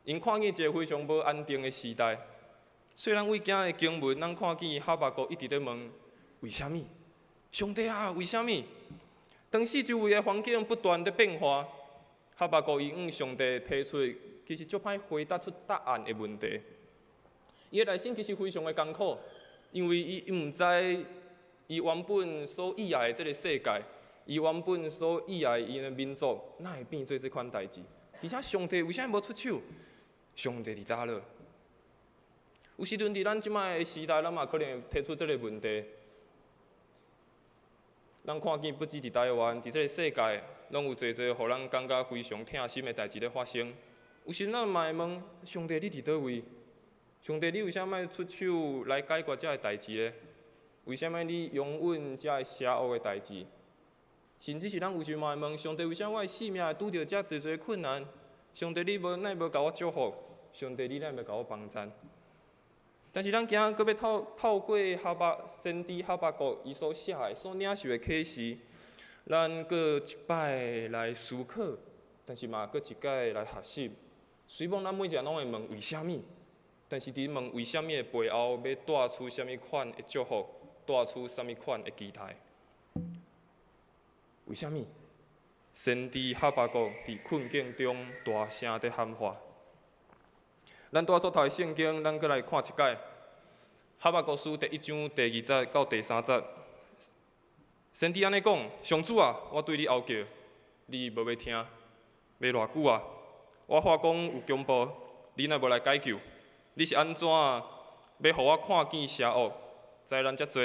因看见一个非常无安定的时代。虽然为今的经文，咱看见哈巴国一直在问：为什么？上帝啊，为什么？当时周围的环境不断的变化，哈巴国伊向上帝提出其实足歹回答出答案的问题。伊的内心其实非常的艰苦，因为伊毋知伊原本所意爱的这个世界，伊原本所意爱伊的民族，哪会变做这款代志？而且上帝为啥无出手？上帝伫叨落？有时阵伫咱即摆的时代，咱嘛可能提出这个问题。咱看见不止伫台湾，伫这个世界，拢有侪互咱感觉非常痛心的代志咧发生。有时咱嘛会问：上帝，你伫倒位？上帝，你为啥物出手来解决这个代志咧？为什么你拥稳这个邪恶的代志？甚至是咱有时嘛会问：上帝，为啥我的性命会拄着遮侪困难？上帝，你哪无甲我祝福？上帝，你哪无甲我帮助？但是咱今仔搁要透过先知哈巴谷伊所写的、所领受的启示，咱搁一摆来思考，但是嘛搁一摆来学习。虽望咱每一个人拢会问为什么，但是伫问为什么的背后，要带出什么款的祝福，带出什么款的期待？为什么？先知哈巴谷伫困境中大声地喊话。咱拄所读的圣经，咱搁来看一解。哈巴谷书第1章第2节到第3节，先知安尼讲：上主啊，我对你吼叫，你无要听，要偌久啊？我话讲有强暴，你若无来解救，你是安怎要互我看见邪恶，灾难遮多，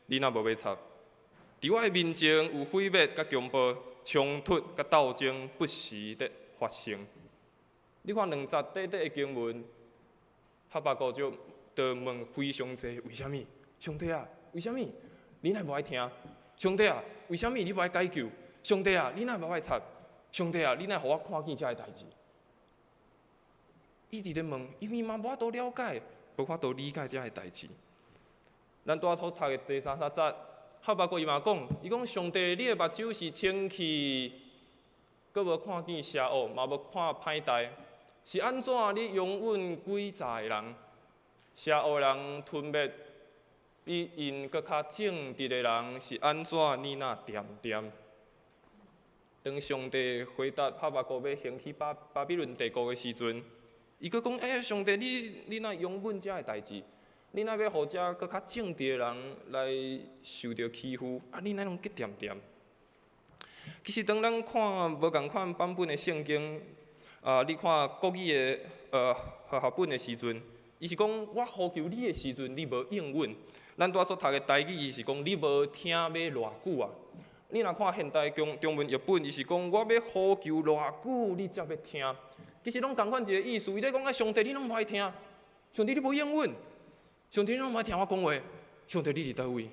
你若无要插？伫我的面前有毁灭甲强暴、冲突甲斗争不时地发生。你看2节短短的经文，哈巴谷就问非常济，为什么？上帝啊，为什么？你若无爱听？上帝啊，为什么你无爱解救？上帝啊，你若无爱插？上帝啊，你若互我看见遮个代志？伊伫咧问，因为嘛无法度了解，无法度理解遮个代志。咱拄仔所读的第3节，哈巴谷伊嘛讲，伊讲上帝，你的目睭是清气，阁无看见邪恶，嘛无看歹代。是安怎？你拥稳诡诈的人，邪恶人吞灭，比因搁较正直的人是安怎？你那点？当上帝回答哈巴谷要兴起巴比伦帝国的时阵，伊搁讲：上帝，你那拥稳遮个代志，你那要互遮搁较正直的人来受到欺负，你那拢去点？其实当咱看无共款版本的圣经。你看国语的和本的时阵，伊是讲我呼求你的时阵，你无应允。咱拄所读的台语，伊是讲你无听要偌久啊？你若看现代中文译本，伊是讲我要呼求偌久，你才要听。其实拢同款一个意思，伊咧讲上帝你拢无爱听，上帝你无应允，上帝你拢无爱听我讲话，上帝你伫倒位？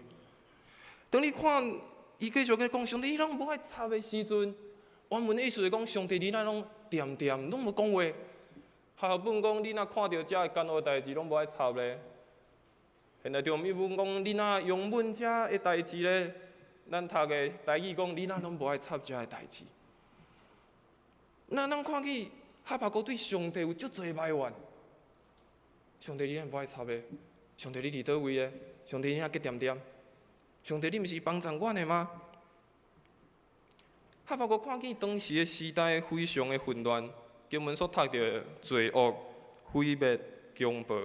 当你看伊继续讲上帝你拢无爱插的时阵。原文的意思是讲，上帝你那拢点，拢无讲话。下本讲，你若看到遮个艰恶代志，拢无爱插咧。现在中文本讲，你若用稳遮个代志咧，咱读的台语讲，你若拢无爱插遮个代志。那咱看去哈巴谷对上帝有足侪埋怨。上帝你若无爱插咧？上帝你伫倒位咧？上帝你若结点？上帝你毋是帮助阮的吗？哈巴谷看见当时的时代非常的混乱，经文所读到罪恶、毁灭、强暴、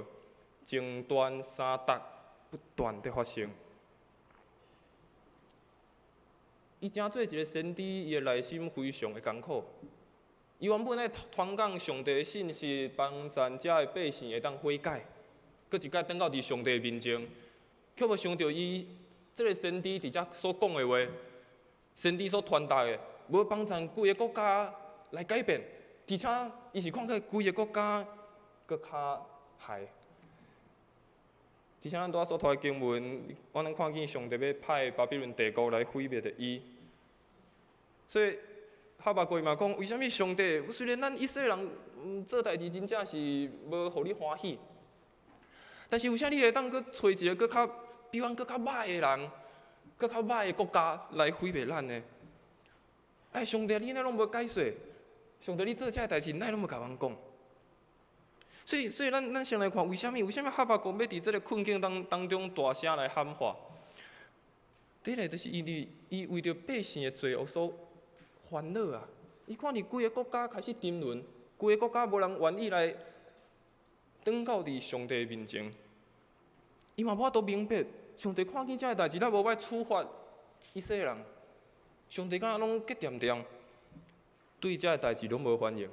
争端、杀戮不断地发生。伊正做一个先知，伊的内心非常的艰苦，伊原本咧传讲上帝的信息，帮咱遮的百姓会当悔改，搁一摆等到伫上帝的面前，却无想到伊即个先知伫遮所讲的话，先知所传达的，无帮咱规个国家来改变，而且伊是看起规个国家搁较害。之前咱拄仔所读的经文，我能看见上帝要派巴比伦帝国来毁灭的伊，所以哈巴谷嘛讲，为什么上帝？虽然咱以色列人做代志真正是无互你欢喜，但是为啥你会当去找一个搁较比阮搁较歹的人，搁较歹的国家来毁灭咱呢？哎，上帝，你哪拢无解释？上帝，你做遮代志，哪拢无甲阮讲？所以咱先来看，为什么哈巴谷要伫这个困境当中大声来喊话？第一个就是伊为着百姓的罪恶所烦恼啊！伊看你规个国家开始沉沦，规个国家无人愿意来转到伫上帝面前。伊嘛无法度明白，上帝看见遮个代志，咱无爱处罚以色列人。上帝敢若拢结掂掂，对遮个代志拢无反应。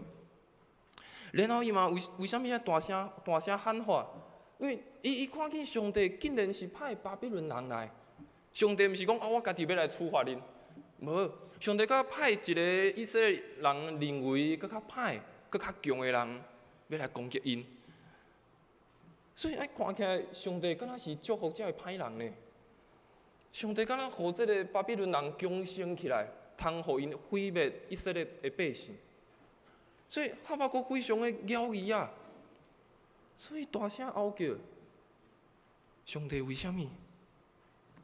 然后伊嘛为什么遐大声喊话？因为伊看见上帝竟然是派巴比伦人来，上帝毋是讲我家己要来处罚恁，无，上帝甲派一个以色列人认为搁较歹、搁较强的人要来攻击因，所以爱看起来上帝敢若是祝福遮个歹人呢？上帝敢若互即个巴比伦人强盛起来，通互因毁灭以色列的百姓。所以哈巴谷非常的骄疑啊，所以大声嗷叫：上帝为什么？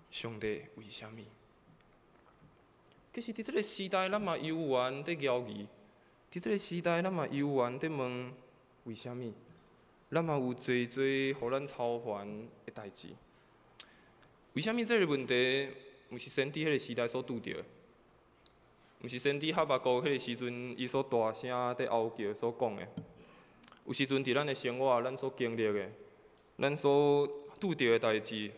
上帝为什么？其实伫这个时代，咱嘛犹原在骄疑；伫这个时代，咱嘛犹原在问为什么？咱嘛有侪侪互咱操烦的代志。为什么这个问题，毋是先伫迄个时代所拄着？毋是先伫哈巴谷迄个时阵，伊所大声在嗷叫所讲的。有时阵伫咱的生活，咱所经历的，咱所拄着的代志，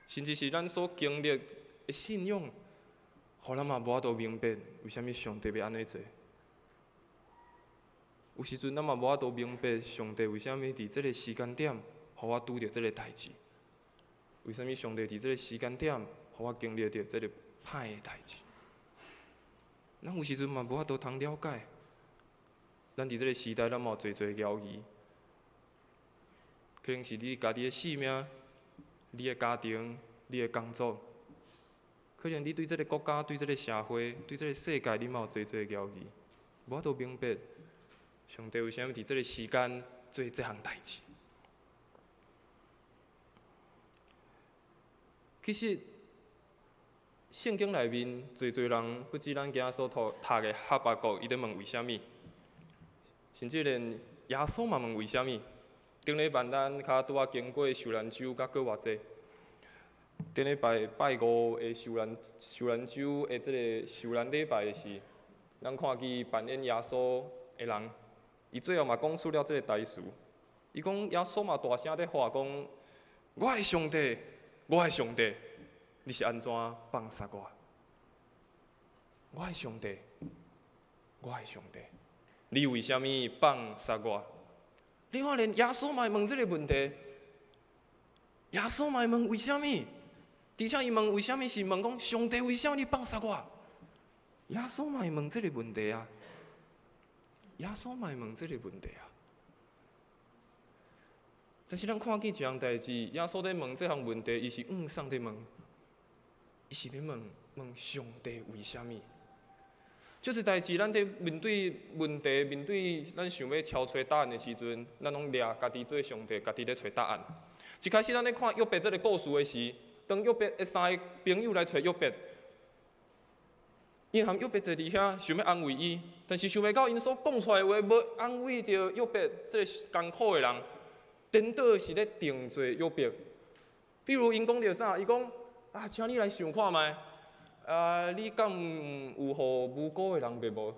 甚至是咱所经历的信仰，互咱嘛无法度明白为什么上帝要安尼做。有时阵咱嘛无法度明白上帝为什么伫这个时间点，互我拄着这个代志。为什么上帝伫这个时间点，互我经历着这个歹的代志？咱有时阵嘛无法度通了解，咱伫这个时代，咱嘛有侪侪犹疑，可能是你家己的性命、你的家庭、你的工作，可能你对这个国家、对这个社会、对这个世界，你嘛有侪侪犹疑，无法度明白上帝为什么伫这个时间做这项代志。其实，圣经内面，侪侪人不止咱今仔所读的哈巴谷，伊在问为什么，甚至连耶稣嘛问为什么。顶礼拜咱较拄仔经过受难周，甲过偌济。顶礼拜五的受难周的即个受难礼拜的时，咱看见扮演耶稣的人，伊最后嘛讲出了即个台词。伊讲耶稣嘛大声在喊讲：我的上帝，我的上帝。你是安怎放杀我？我的上帝，我的上帝，你为什么放杀我？你看，连耶稣嘛会问这个问题，耶稣嘛会问为什么？而且伊问为什么是问讲上帝为什么你放杀我？耶稣嘛会问这个问题啊！耶稣嘛会问这个问题啊！但是咱看见一项代志，耶稣在问这项问题，伊是上帝问。伊是咧问上帝为什么？就是代志，咱在面对问题、面对咱想要敲找答案的时阵，咱拢掠家己做上帝，家己咧找答案。一开始咱咧看约伯这个故事的时，当约伯的三个朋友来找约伯，因含约伯坐伫遐想要安慰伊，但是想袂到因所讲出来的话，无安慰着约伯这个艰苦的人，颠倒是咧定罪约伯。比如因讲着啥？伊讲。请你来想看觅，你敢有互无辜的人灭无？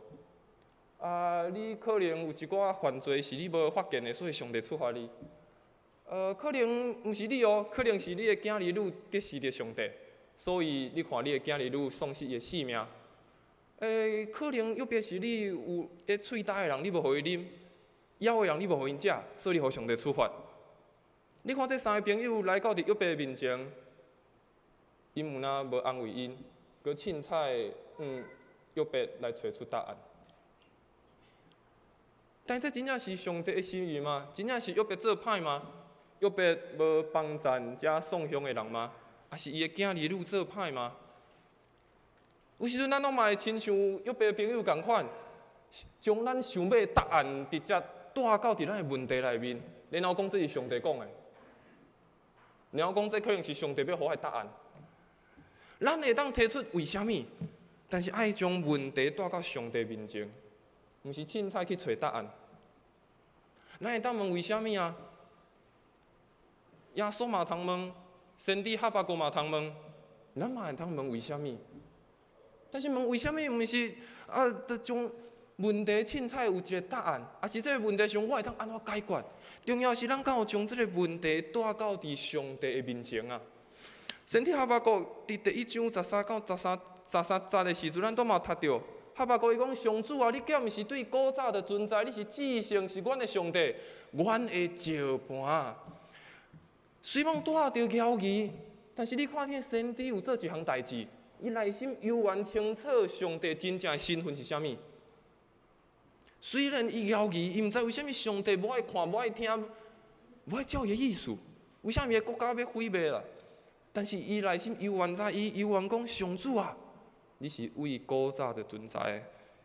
你可能有一寡犯罪是你无发现的，所以上帝处罚你。可能毋是你哦，可能是你的囝儿女得罪着上帝，所以你看你的囝儿女丧失伊的性命。可能约别是你有咧喙焦的人，你无互伊啉；枵的人，你无互因食，所以你互上帝处罚。你看这三个朋友来到伫约伯的面前，因有哪无安慰因，佮凊彩约伯来找出答案。但这真正是上帝的心意吗？真正是约伯做歹吗？约伯无帮赞加送香的人吗？还是伊的囝儿女做歹吗？有时阵咱拢嘛会亲像约伯的朋友共款，将咱想要的答案直接带到伫咱的问题内面，然后讲这是上帝讲的，然后讲这可能是上帝要予的答案。咱会当提出为虾米，但是爱将问题带到上帝面前，毋是凊彩去找答案。咱会当问为虾米啊？耶稣嘛通问，先知哈巴谷嘛通问，咱嘛会当问为虾米？但是问为虾米，毋是就将问题凊彩有一个答案，也是这个问题上我会当安怎解决？重要是咱敢有将这个问题带到伫上帝的面前啊！先知哈巴谷伫第1章13到13节的时阵，咱都嘛读到，哈巴谷伊讲：上主啊，你竟毋是对古早的存在，你是至圣，是阮的上帝，阮的石盘。虽然带着犹豫，但是你看见先知有做一项代志。伊内心犹原清楚上帝真正的身份是啥物。虽然伊犹豫，伊毋知为虾米上帝无爱看、无爱听、无爱照伊的意思，为虾米国家要毁灭啦？但是伊内心犹原知，伊犹原讲：上主啊，你是为古早的存在的。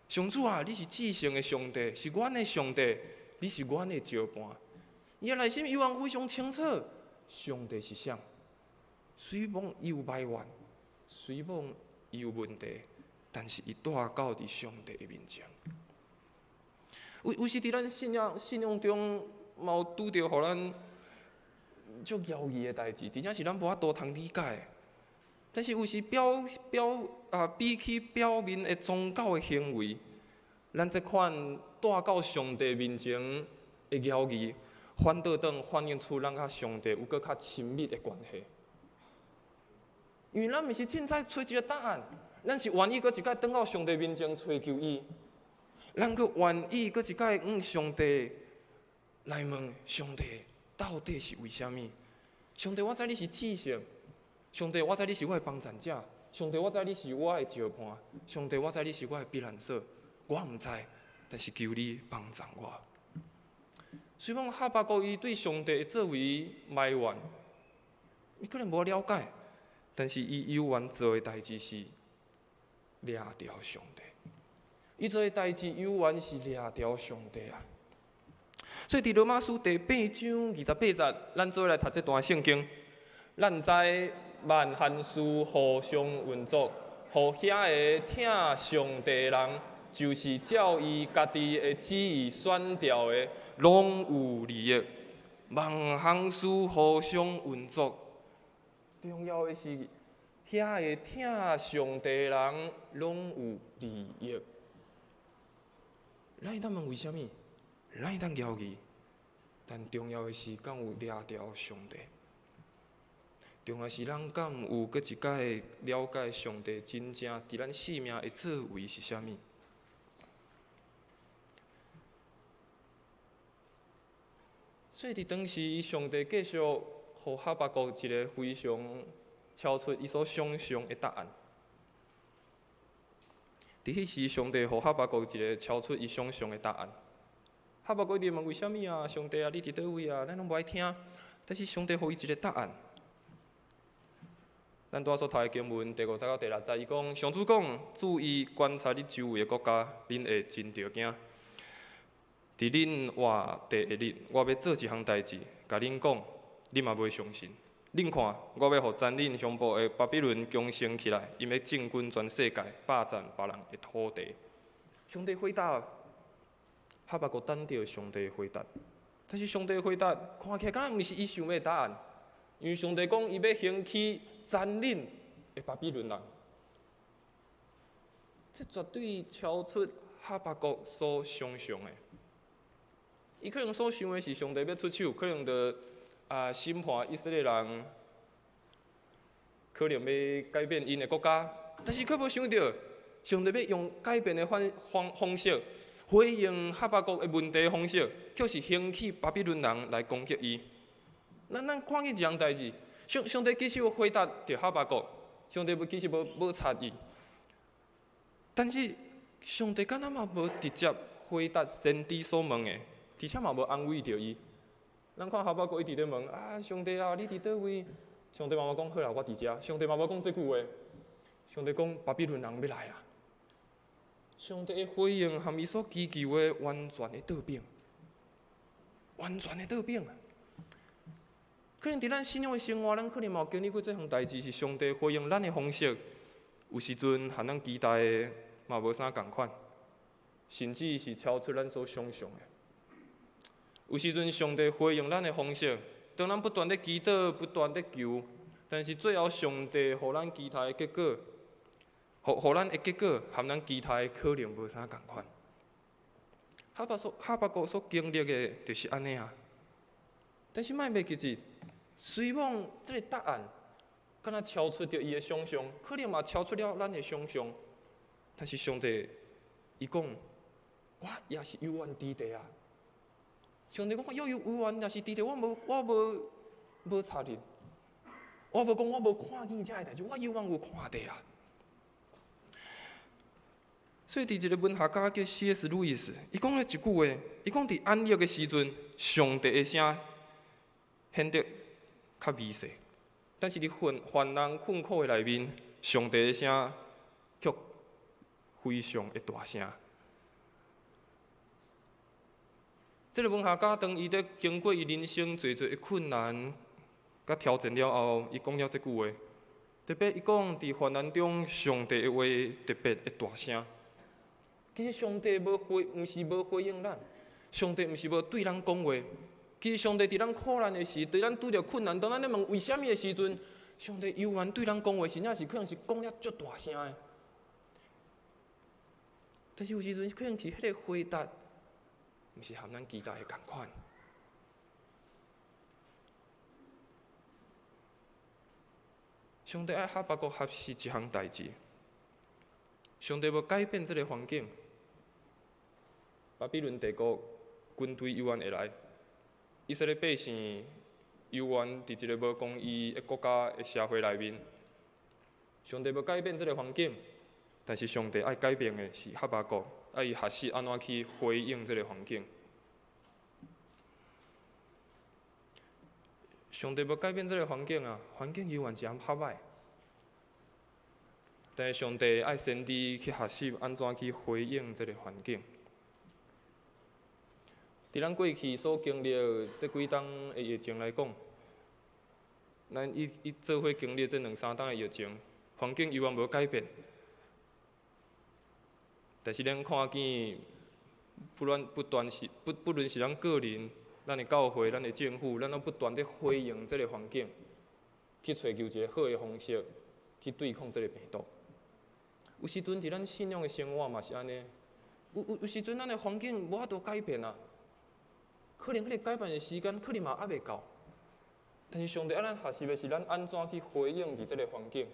上主啊，你是至圣的上帝，是阮的上帝，你是阮的石盘。伊的内心犹原非常清楚，上帝是啥。虽然伊有埋怨。虽然伊有问题，但是伊带到伫上帝的面前。有时伫咱信仰中，嘛有拄着互咱足犹豫的代志，真正是咱无法度通理解。但是有时比起表面的宗教的行为，咱这款带到上帝面前的犹豫，反映出咱甲上帝有搁较亲密的关系。因为咱毋是凊彩找一个答案，咱是愿意搁一摆转到上帝面前寻求伊，咱搁愿意搁一摆上帝来问上帝到底是为虾米？上帝，我知你是至圣，上帝，我知你是我的帮助者，上帝，我知你是我的石盘，上帝，我知你是我的避难所，我毋知，但是求你帮助我。虽然哈巴谷伊对上帝的作为埋怨，伊可能无了解。但是伊犹原做的代志是掠着上帝，伊做的代志犹原是掠着上帝啊！所以伫罗马书第8章28节，咱做来读这段圣经，咱知万汉事互相运作，互遐个听上帝的人，就是照伊家己的旨意选调的，拢有利益。万项事互相运作。重要的是，遐个听上帝的人拢有利益。咱会当问为虾米？咱会当犹豫，但重要的是，敢有掠着上帝？重要是咱敢有搁一摆了解上帝真正伫咱生命的作为是虾米？所以伫当时，上帝继续。互哈巴谷一个非常超出伊所想象的答案。伫迄时，上帝互哈巴谷一个超出伊想象的答案。哈巴谷一直问为虾米啊？上帝啊，你伫倒位啊？咱拢无爱听。但是上帝互伊一个答案。咱拄仔所读的经文第5节到第6节，伊讲：上主讲，注意观察你周围的国家，恁会真着惊。伫恁活第1日，我要做一项代志，甲恁讲。你嘛袂相信？恁看，我要互占恁胸部的巴比伦强盛起来，因要进军全世界，霸占别人的土地。上帝回答，哈巴谷等着上帝回答，但是上帝回答看起来敢若毋是伊想要的答案，因为上帝讲伊要兴起占领的巴比伦人，这绝对超出哈巴谷所想象的。伊可能所想的是上帝要出手，可能审判以色列人，可能要改变因的国家，但是却无想到，上帝要用改变的方式回应哈巴谷的问题方式，却是兴起巴比伦人来攻击伊。咱看见一样代志，上帝其实有回答着哈巴谷，上帝其实无插伊，但是上帝敢若嘛无直接回答先知所问的，而且嘛无安慰着伊。咱看哈巴谷一直咧问啊，上帝啊，你伫倒位？上帝嘛讲好啦，我伫遮。上帝嘛无讲这句话，上帝讲巴比伦人要来啊。上帝的回应和伊所祈求的完全的倒变，完全的倒变啊！可能伫咱信仰的生活，咱可能嘛有经历过这项代志，是上帝回应咱的方式，有时阵和咱期待的嘛无啥共款，甚至是超出咱所想象的。有时阵上帝回应咱的方式，当咱不断的祈祷、不断的求，但是最后上帝互咱期待的结果，互咱的结果和咱期待的可能无啥共款。哈巴谷所经历的就是安尼啊。但是莫袂记住，虽望这个答案敢若超出着伊的想象，可能嘛超出了咱的想象，但是上帝伊讲，我也是有缘之地啊。上帝讲，我有缘也是伫地，我无插你，我无讲我无看见遮个代志，我有缘有看到啊。所以，伫一个文学家叫 C.S. 路易斯，伊讲了一句话，伊讲伫安逸的时阵，上帝的声显得较微细，但是伫患难困苦的内面，上帝的声却非常的大声。这个文学家当伊伫经过伊人生侪侪的困难甲挑战了后，伊讲了这句话。特别伊讲伫患难中，上帝的话特别的大声。其实上帝毋是无回应咱，上帝毋是无对咱讲话。其实上帝伫咱苦难的时，伫咱拄着困难，当咱咧问为虾米的时阵，上帝有缘对咱讲话，真正是可能是讲了足大声的。但是有时阵可能是迄个回答。毋是和咱期待的同款。上帝爱哈巴谷合适一项代志，上帝要改变这个环境。巴比伦帝国军队有缘会来，以色列百姓有缘伫一个无公义的国家的社会内面。上帝要改变这个环境，但是上帝爱改变的是哈巴谷。爱伊学习安怎去回应这个环境。上帝要改变这个环境啊，环境永远是安较歹。但是上帝爱先知去学习安怎去回应这个环境。伫咱过去所经历这几冬的疫情来讲，咱伊做伙经历这2、3冬的疫情，环境永远无改变。但是咱看见，不论是咱个人、咱的教会、咱的政府，咱都不断地回应这个环境，去找求一个好的方式去对抗这个病毒。有时阵伫咱信仰的生活嘛是安尼，有时阵咱的环境无法度改变啊，可能迄个改变的时间可能嘛还袂到。但是上帝咱学习的是咱安怎去回应伫这个环境。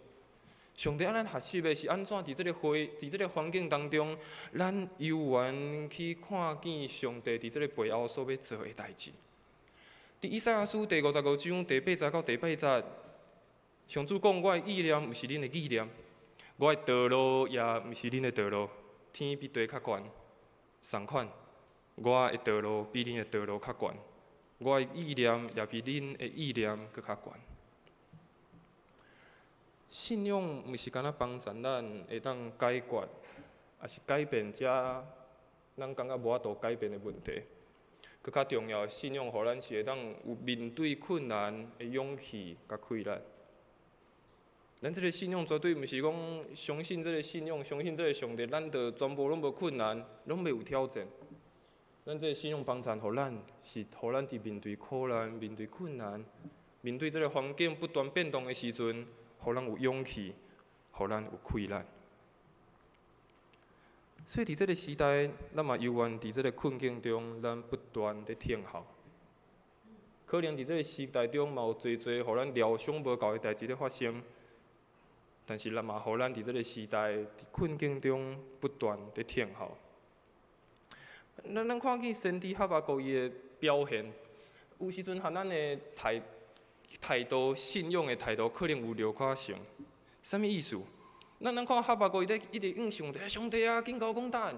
上帝咱学习的是安怎伫这个环境当中，咱有缘去看见上帝伫这个背后所要做的代志。伫以赛亚书第55章第8节到第8节，上主讲：我的意念毋是恁的意念，我的道路也毋是恁的道路。天比地较悬，同款，我的道路比恁的道路较悬，我的意念也比恁的意念搁较悬。信仰毋是干那帮助咱会当解决，也是改变这咱感觉无法度改变的问题。搁较重要，信仰互咱是会当有面对困难的勇气甲气力。咱这个信仰绝对毋是讲相信这个信仰，相信这个上帝，咱就全部拢无困难，拢袂有挑战。咱这个信仰帮助互咱，是互咱伫面对苦难、面对困难、面对这个环境不断变动的时阵。互咱有勇气，互咱有气力。所以伫这个时代，咱嘛有缘伫这个困境中，咱不断地听候。可能伫这个时代中，嘛有侪互咱料想无到的代志咧发生。但是咱嘛，互咱伫这个时代，伫困境中不断伫挺候。咱看见先知哈巴谷伊的表现，有时阵和咱的态度、信仰的态度，可能有略较像。啥物意思？咱看哈巴谷伊一直应上帝，上帝啊，紧甲我讲答案。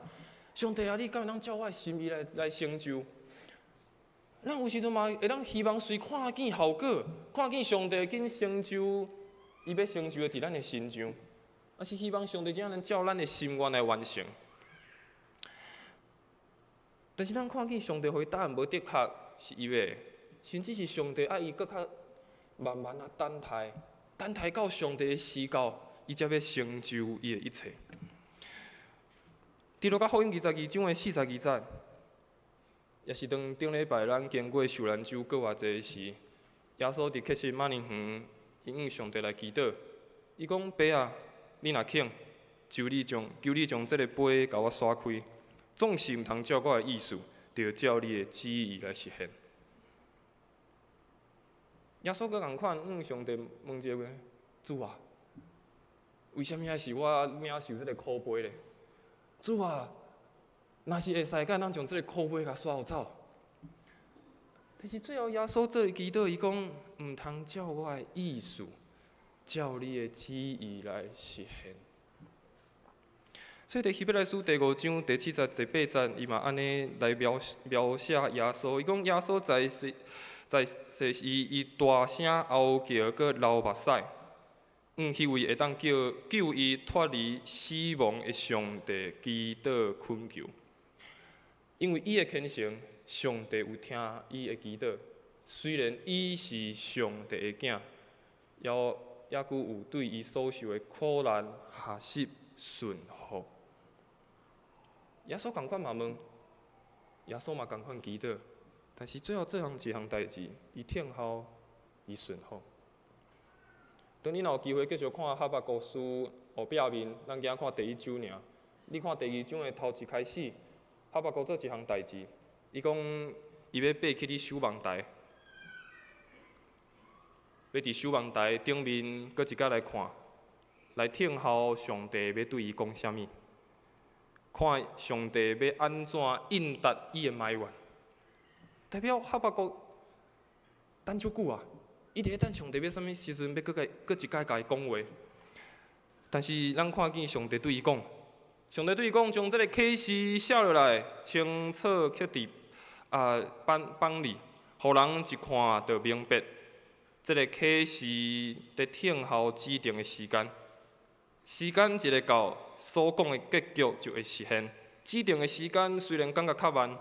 上帝啊，你敢会当照我的心意来成就？咱有时阵嘛会当希望随看见效果，看见上帝紧成就，伊要成就的伫咱的身上，啊是希望上帝怎样能照咱的心愿来完成。但是咱看见上帝回答案无的确是伊要，甚至是上帝爱伊搁较慢慢啊等待到上帝的时到，伊才要成就伊的一切。伫落甲福音22章的42节。也是当顶礼拜咱经过受难周过偌济时，耶稣伫克西马尼园应上帝来祈祷。伊讲：爸啊，你若肯，求你将这个杯甲我刷开，总是毋通照我的意思，就照你的旨意来实现。耶稣搁共款上帝问一个主啊，为什么还是我领受这个苦杯咧？主啊！若是会使，敢咱将这个苦杯甲刷走。但是最后耶稣做祈祷，伊讲毋通照我的意思，照你的旨意来实现。所以，伫希伯来书第5章第7节、第8节，伊嘛安尼来描写耶稣。伊讲耶稣在伊大声嗷叫，搁流目屎，迄位会当救伊脱离死亡的上帝祈祷恳求。因为伊的虔诚，上帝有听伊的祈祷。虽然伊是上帝的囝，也具有对伊所受的苦难下实顺服。耶稣共款嘛问，耶稣嘛共款祈祷，但是最后做一项代志，伊听候，伊顺服。当你若有机会继续看哈巴谷书后壁面，咱今看第1章尔。你看第2章的头一开始。哈巴谷做一项代志，伊讲伊要爬去你守望台，要伫守望台顶面搁一摆来看，来听候上帝要对伊讲啥物，看上帝要安怎应答伊的埋怨。代表哈巴谷等足久啊，伊伫等上帝要啥物时阵要搁一摆甲伊讲话，但是咱看见上帝对伊讲。上帝对伊讲，将这个启示写落来，清楚刻伫板里，互人一看就明白。这个启示伫听候指定的时间，时间一个到，所讲的结局就会实现。指定的时间虽然感觉较慢、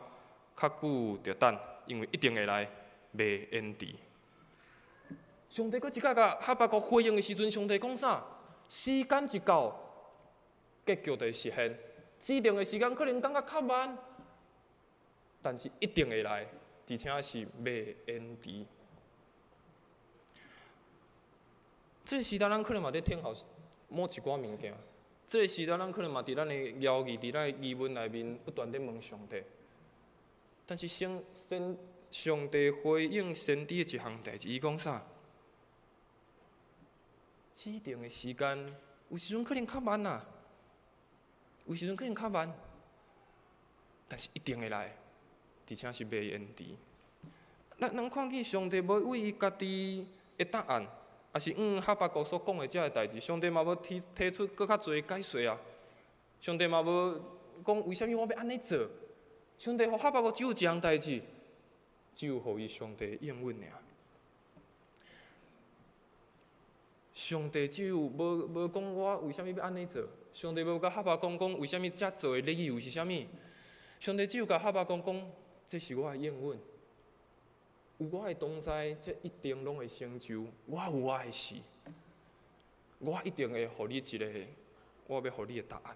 较久，着等，因为一定会来，袂延迟。上帝搁一摆甲哈巴谷回应的时阵，上帝讲啥？时间一到。结局就会实现，指定的时间可能感觉较慢，但是一定会来，而且是袂延迟。这个时代，咱可能嘛在听候某一寡物件。这个时代，咱可能嘛伫咱的谣言、伫咱的疑问内面不断地问上帝。但是上帝回应先知的一项代志，伊讲啥？指定的时间，有时阵可能较慢啊。有时阵可能较慢，但是一定会来，而且是袂延迟。咱看见上帝无为伊家己的答案，也是哈巴谷所讲的这个代志，上帝嘛无提出搁较侪解说啊。上帝嘛无讲为虾米我要安尼做。上帝互哈巴谷只有一项代志，只有互伊上帝应允尔。上帝只有无讲我为虾米要安尼做。上帝要甲哈巴谷讲，为虾米遮做的理由是啥物？上帝只有甲哈巴谷讲，这是我的应允，有我的同在，这一定拢会成就。我有我的事，我一定会互你一个，我要互你的答案。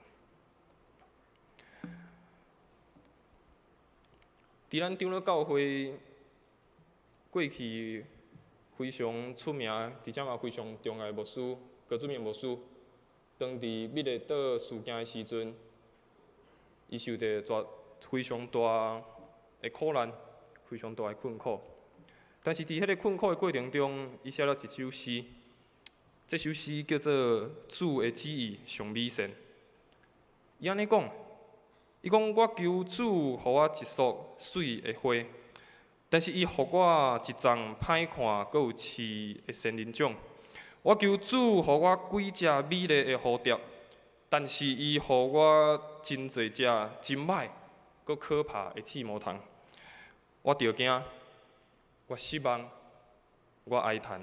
伫咱长老教会过去非常出名，而且嘛非常重要的牧师，郭主明牧师。当伫密勒岛事件的时阵，伊受到非常大的苦难，非常大的困苦。但是伫迄个困苦的过程中，伊写了一首诗，这首诗叫做《主的旨意上美善》。伊安尼讲，伊讲我求主，互我一束水的花，但是伊互我一丛歹看、阁有刺的仙人掌。我求主，互我几只美丽的蝴蝶，但是伊互我真侪只真歹、阁可怕的刺毛虫。我着惊，我失望，我哀叹。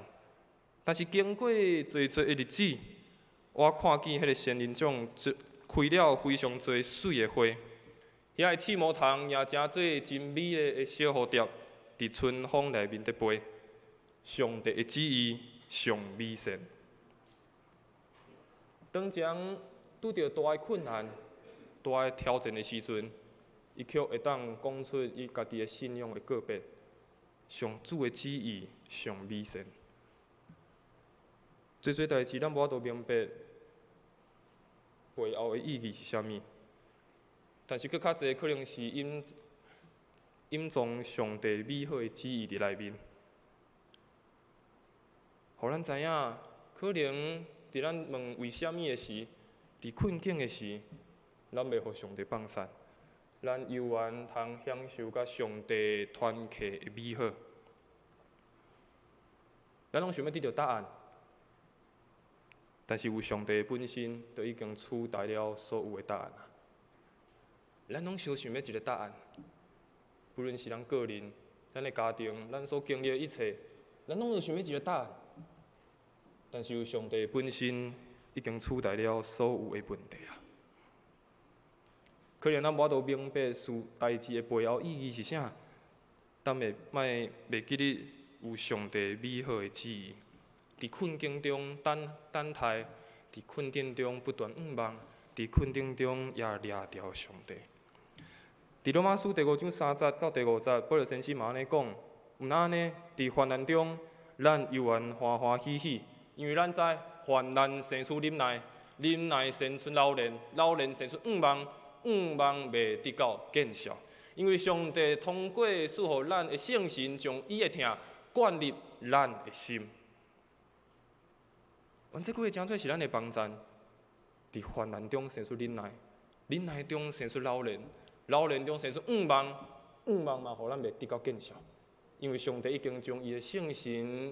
但是经过侪的日子，我看见迄个仙人掌开了非常多水的花，遐个刺毛虫也真做真美丽的小蝴蝶，伫春风内面伫飞。上帝的旨意上美善。当前拄着大的困难、大的挑战的时阵，伊却会当讲出伊家己的信仰的告别。上主的旨意上美善。侪代志咱无法度明白背后的意义是啥物，但是佫较侪可能是隐藏上帝美好的旨意伫内面，互咱知影，可能伫咱问为虾米的时，伫困境的时，咱袂互上帝放散，咱犹原通享受甲上帝团契的美好。咱拢想要得到答案。但是有上帝本身，就已经取代了所有的答案啊！咱拢想要一个答案，不论是咱个人、咱的家庭、咱所经历的一切，咱拢想要一个答案。但是有上帝本身已经取代了所有的问题啊！可能咱无法度明白事代志的背后意义是啥，但袂记得有上帝美好的旨意。伫困境中等待，伫困境中不断望，伫困境中也掠着上帝。伫罗马书第5章3节到第5节，保罗先生嘛安尼讲：毋那安尼，伫患难中，咱犹原欢欢喜喜，因为咱知患难生出忍耐，忍耐生出老练，老练生出盼望，盼望袂得到见效。因为上帝通过赐予咱的圣神，将伊的疼灌入咱的心。阮这几个真侪是咱的帮助，伫患难中生出忍耐，忍耐中生出老练，老练中生出盼望，盼望嘛，互咱袂得到见效。因为上帝已经将伊的圣神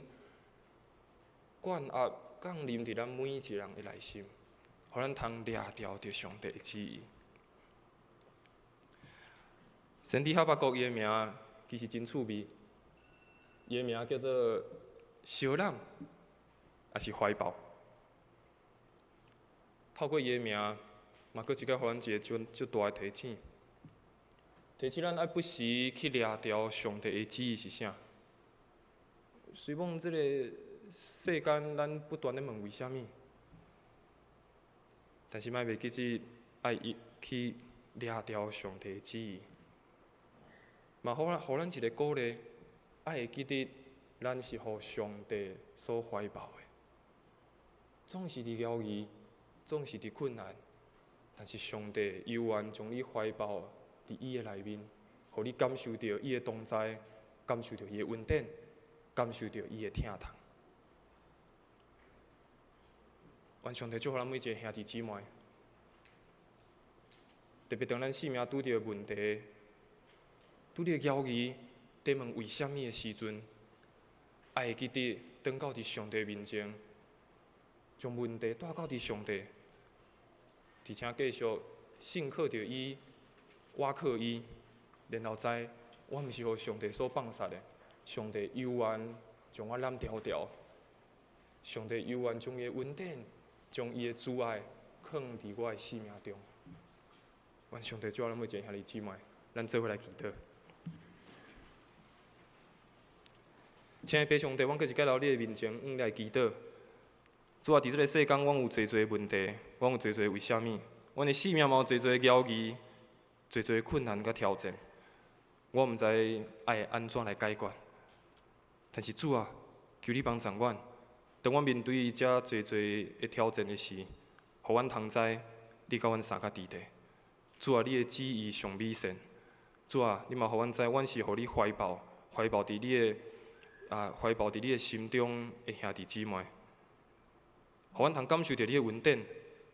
灌压降临伫咱每一个人的内心，互咱通掠着着上帝的旨意。先知哈巴谷伊的名其实真趣味，伊的名叫做小人，也是怀抱。透过伊的名，嘛，佫一个互咱一个足大的提醒，提醒咱爱不时去掠着上帝的旨意是啥。虽望即个世间咱不断咧问为虾米，但是莫袂记住爱去掠着上帝的旨意，嘛，互咱一个鼓励，爱会记得咱是互上帝所怀抱的，总是伫摇移。总是伫困难，但是上帝犹原将你怀抱伫伊的内面，互你感受到伊的同在，感受到伊的稳定，感受到伊的疼痛。愿上帝祝福咱每一个兄弟姊妹，特别当咱生命拄着问题、拄着摇移，在问为虾米的时阵，爱会记得转到伫上帝面前，将问题带到伫上帝。而且继续信靠着伊，倚靠伊，然后知我毋是互上帝所放杀的，上帝犹原将我揽条条，上帝犹原将伊的稳定，将伊的慈爱放伫我的生命中。愿上帝祝福咱每一个兄弟姊妹，咱做伙来祈祷。亲爱的上帝，阮搁一摆来你的面前，来祈祷。主啊，伫即个世间，阮有侪侪问题，阮有侪侪为虾米？阮的生命嘛有侪侪摇移，侪侪困难甲挑战，我毋知爱安怎来解决。但是主啊，求你帮助阮，当阮面对遮侪侪的挑战的时，互阮通知你甲阮相甲伫地。主啊，你的旨意上美善。主啊，你嘛互阮知，阮是互你怀抱伫你的怀抱伫你的心中的兄弟姊妹。互阮通感受到你的恩典，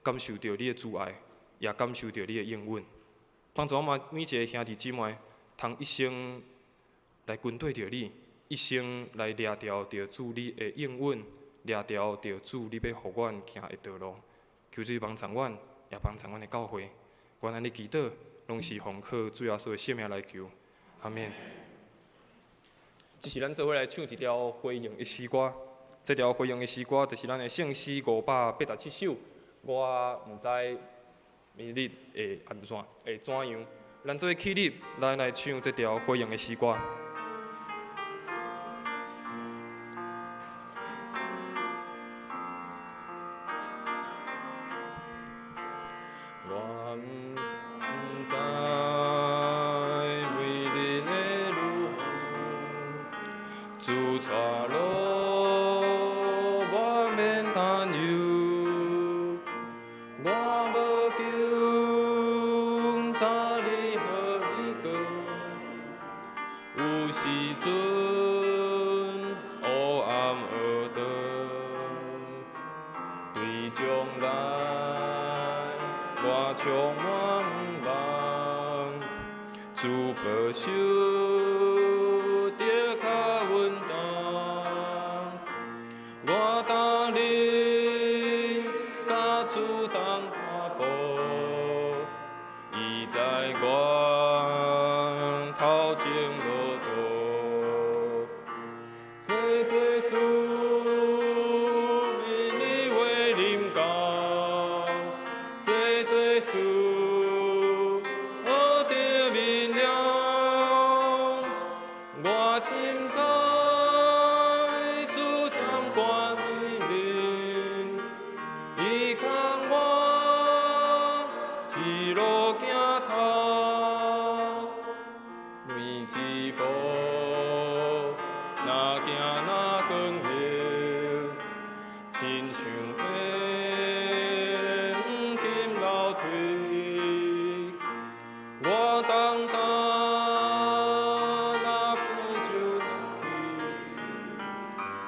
感受到你的慈爱，也感受到你的应允。帮助我们每一个兄弟姊妹，通一生来跟对着你，一生来掠着主你的应允，掠着主你要互阮行的道路。求主帮助阮，也帮助阮的教会。阮安尼祈祷，拢是奉靠主耶稣的圣名来求。阿免。这是咱做伙来唱一条回应的诗歌。这条回应的诗歌，就是咱的圣诗587首。我毋知明日会安怎，会怎样？咱做起立，咱来唱这条回应的诗歌。我毋知为恁的路，主带路，我免担忧。我无求，搭你和你过，有时阵黑暗黑长，对将来我充满梦，主保守得较稳当，我等恁甲主同脚步，伊在我头前路途，做做事命你为临到，做做事学着明了，我凊彩主掌管命运，伊牵我一路行头，每一步若行若光明，亲像爬金楼梯，我当当若飞就去，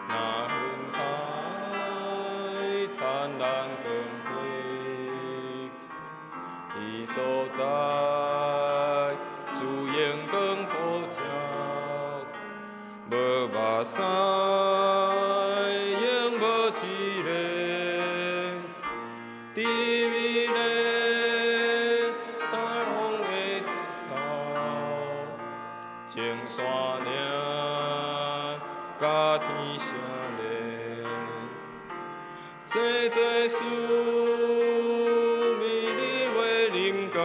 若云彩灿烂光辉，伊所在自阳光普照，无目屎，永无凄凉，伫美丽彩虹的一头，情山岭甲天相连，做做事为你为临到，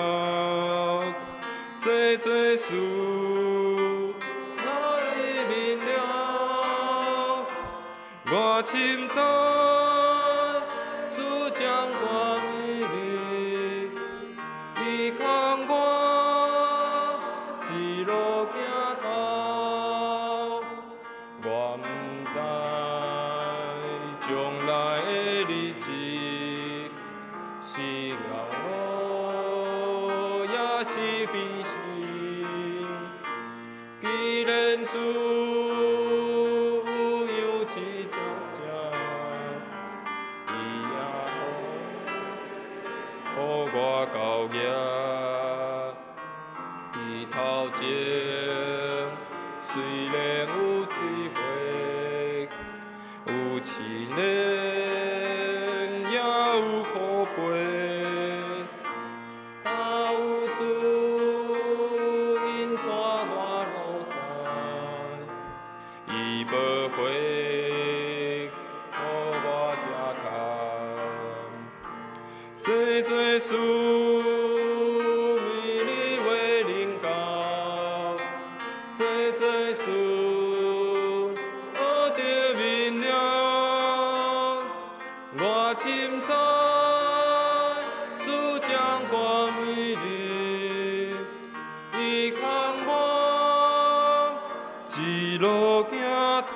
做做事哪里明了，我凊彩主掌管命运，伊牵我一路行头，我毋知将来的日子是熬路也是悲心，既然主有气渐渐，伊也予我交业，伫头前虽然有摧毁，有试炼也有苦悲，但有主引带我路线，伊保护予我这坎，做做事为你为临到，做做事学着明了，我凊彩主掌管命运，伊牵我一路行头。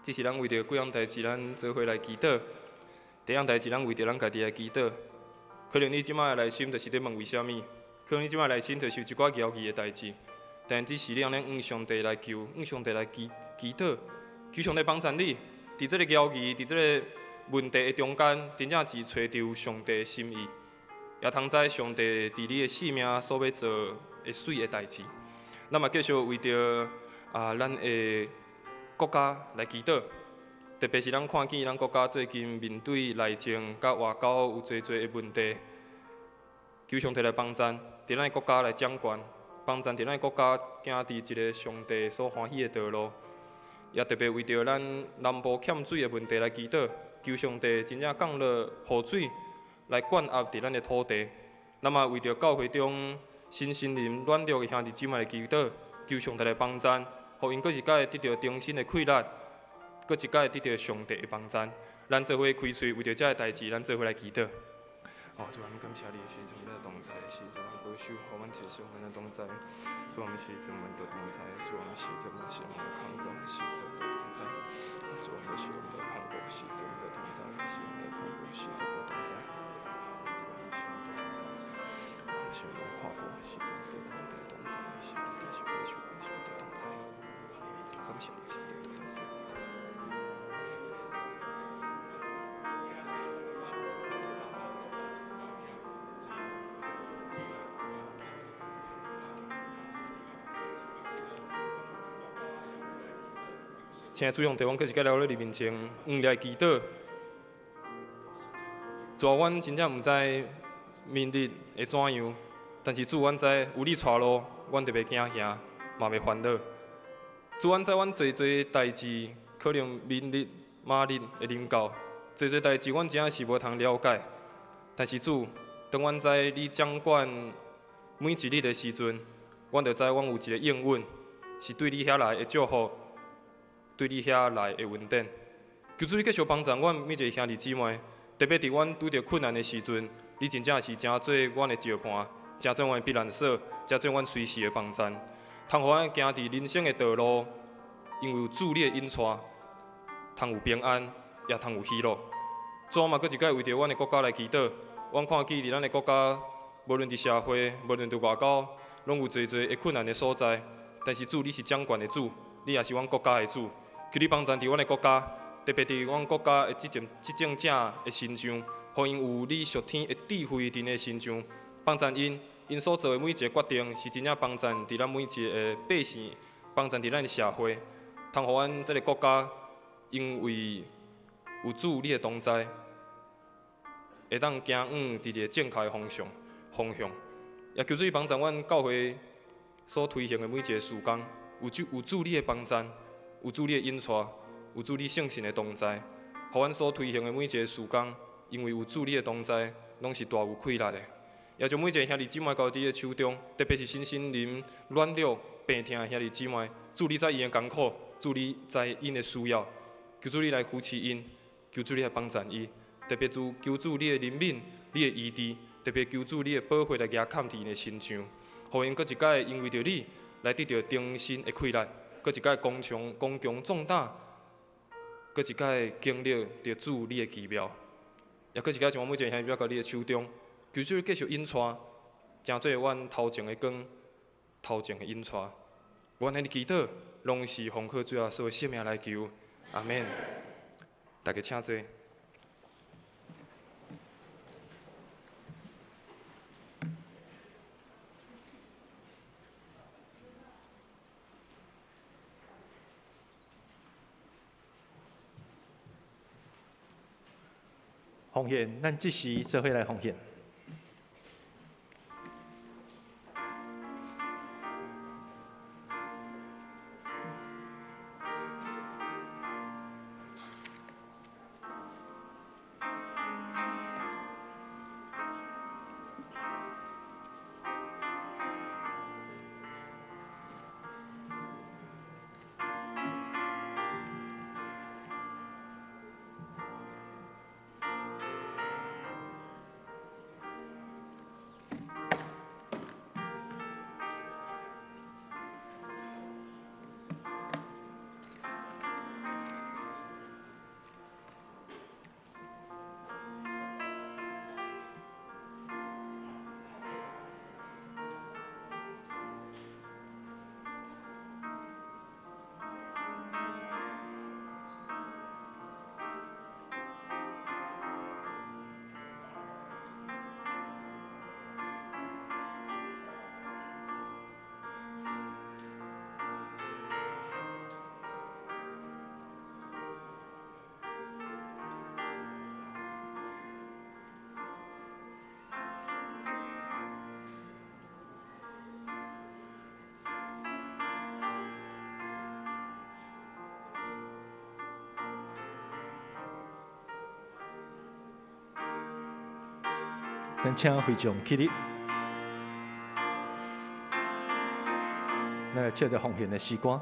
这是咱为着几样代志，咱做伙来祈祷。第一样代志，咱为着咱家己来祈祷。可能你即摆的内心就是在问为什么？可能你即摆内心就是有一寡骄傲的代志。但只是你安尼向上帝来求，向上帝来祈祷，求上帝帮助你，伫这个交易，伫这个问题的中间，真正是找到上帝的心意，也通知上帝伫你的生命所要做的水的代志。咱嘛继续为着咱的国家来祈祷，特别是咱看见咱国家最近面对内政甲外交有侪的问题，求上帝来帮咱，伫咱的国家来掌权，帮咱伫咱的国家行伫一个上帝所欢喜的道路。也特别为着咱南部欠水的问题来祈祷，求上帝真正降落雨水来灌压伫咱的土地。那么为着教会中新心灵软弱的兄弟姊妹来祈祷，求上帝来帮咱，互因搁一摆得到重新的快乐，搁一摆得到上帝的帮咱。咱做伙开喙，为着这个代志，咱做伙来祈祷。主啊，感谢你的时阵，咱同在；时阵保守，互阮接受阮的同在。主啊，时阵阮得同在；主啊，时阵阮是阮看过，时阵得同在。主啊，是阮得看过，时阵得同在；是阮得看过，时阵得同在。是阮看过，时阵得同在；是阮得是保守，是阮得同在。感谢你，时阵得同在。请主上帝，阮搁一摆来到你面前，来祈祷。主啊，阮真正毋知明日会怎样，但是主，阮知有你带路，阮就袂惊吓，嘛袂烦恼。主，阮知阮侪代志，可能明日、马日会临到，侪代志阮真正是无通了解。但是主，当阮知你掌管每一日的时阵，阮就知阮有一个应允，是对你遐来的祝福。对你遐来的稳定，求主你继续帮助阮每一个兄弟姊妹，特别伫阮拄着困难的时阵，你真正是真做阮的石盘，真做阮的避难所，真做阮随时的帮衬，通互阮行伫人生的道路，因为有主你的引带，通有平安，也通有喜乐。主嘛，搁一摆为着阮的国家来祈祷，阮看见伫咱的国家，无论伫社会，无论伫外交，拢有侪的困难的所在，但是主你是掌权的主，你也是阮国家的主。求你帮助伫阮的国家，特别伫阮国家的执政者的身上，互因有你属天的智慧伫的身上，帮助因所做的每一个决定，是真正帮助伫咱每一个百姓，帮助伫咱的社会，通互阮这个国家，因为有主你的同在，会当行伫一个正确的方向。也求主你帮助阮教会所推行的每一个事工，有主你的帮助。有主你的引带，有主你圣神的同在，互阮所推行的每一个事工，因为有主你的同在，拢是大有快乐的。也将每一个兄弟姊妹交伫你的手中，特别是身心灵软弱、病痛的兄弟姊妹，主你知因的艰苦，主你知因的需要，求主你来扶持因，求主你来帮助伊，特别求主你的怜悯、你的医治，特别求主你的保护来压砍伫因的身上，互因搁一摆因为着你来得到重新的快乐。搁一摆刚强壮大，搁一摆经历着主你的奇妙，也搁一摆将每一个兄弟到你的手中，求主继续引带，真做阮头前的光，头前的引带。阮安尼祈祷，拢是奉靠主耶稣的圣名来求，阿免。大家请坐。
奉献，咱即时做伙来奉献。咱请会长起立，咱来唱着奉献的诗歌。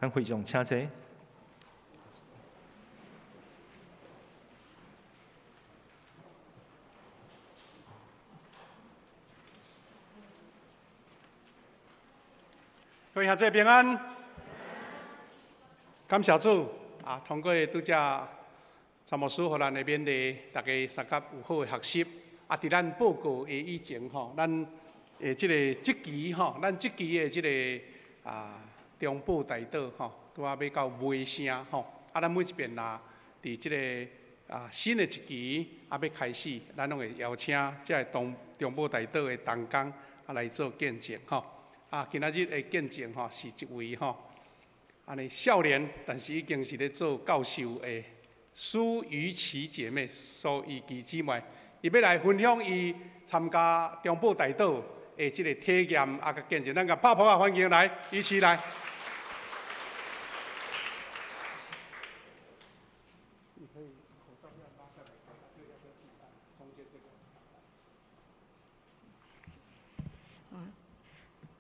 咱会长请坐。
各位兄弟平安，感谢主啊！通过拄只参谋师互咱的勉励，大家三甲有好的学习。啊，伫咱报告的以前吼，咱即期吼，咱即期的中部大岛吼，拄啊要到尾声吼。啊，咱每一遍啦，伫即个新的一期要开始，咱拢会邀请即个中部大岛的同工来做见证吼。今仔日的见证吼是一位安尼少年，但是已经是咧做教授的苏瑜琪姐妹、苏瑜琪姊妹，伊要来分享伊参加中部大岛的即个体验甲见证。咱甲拍拍欢迎来，瑜琪来。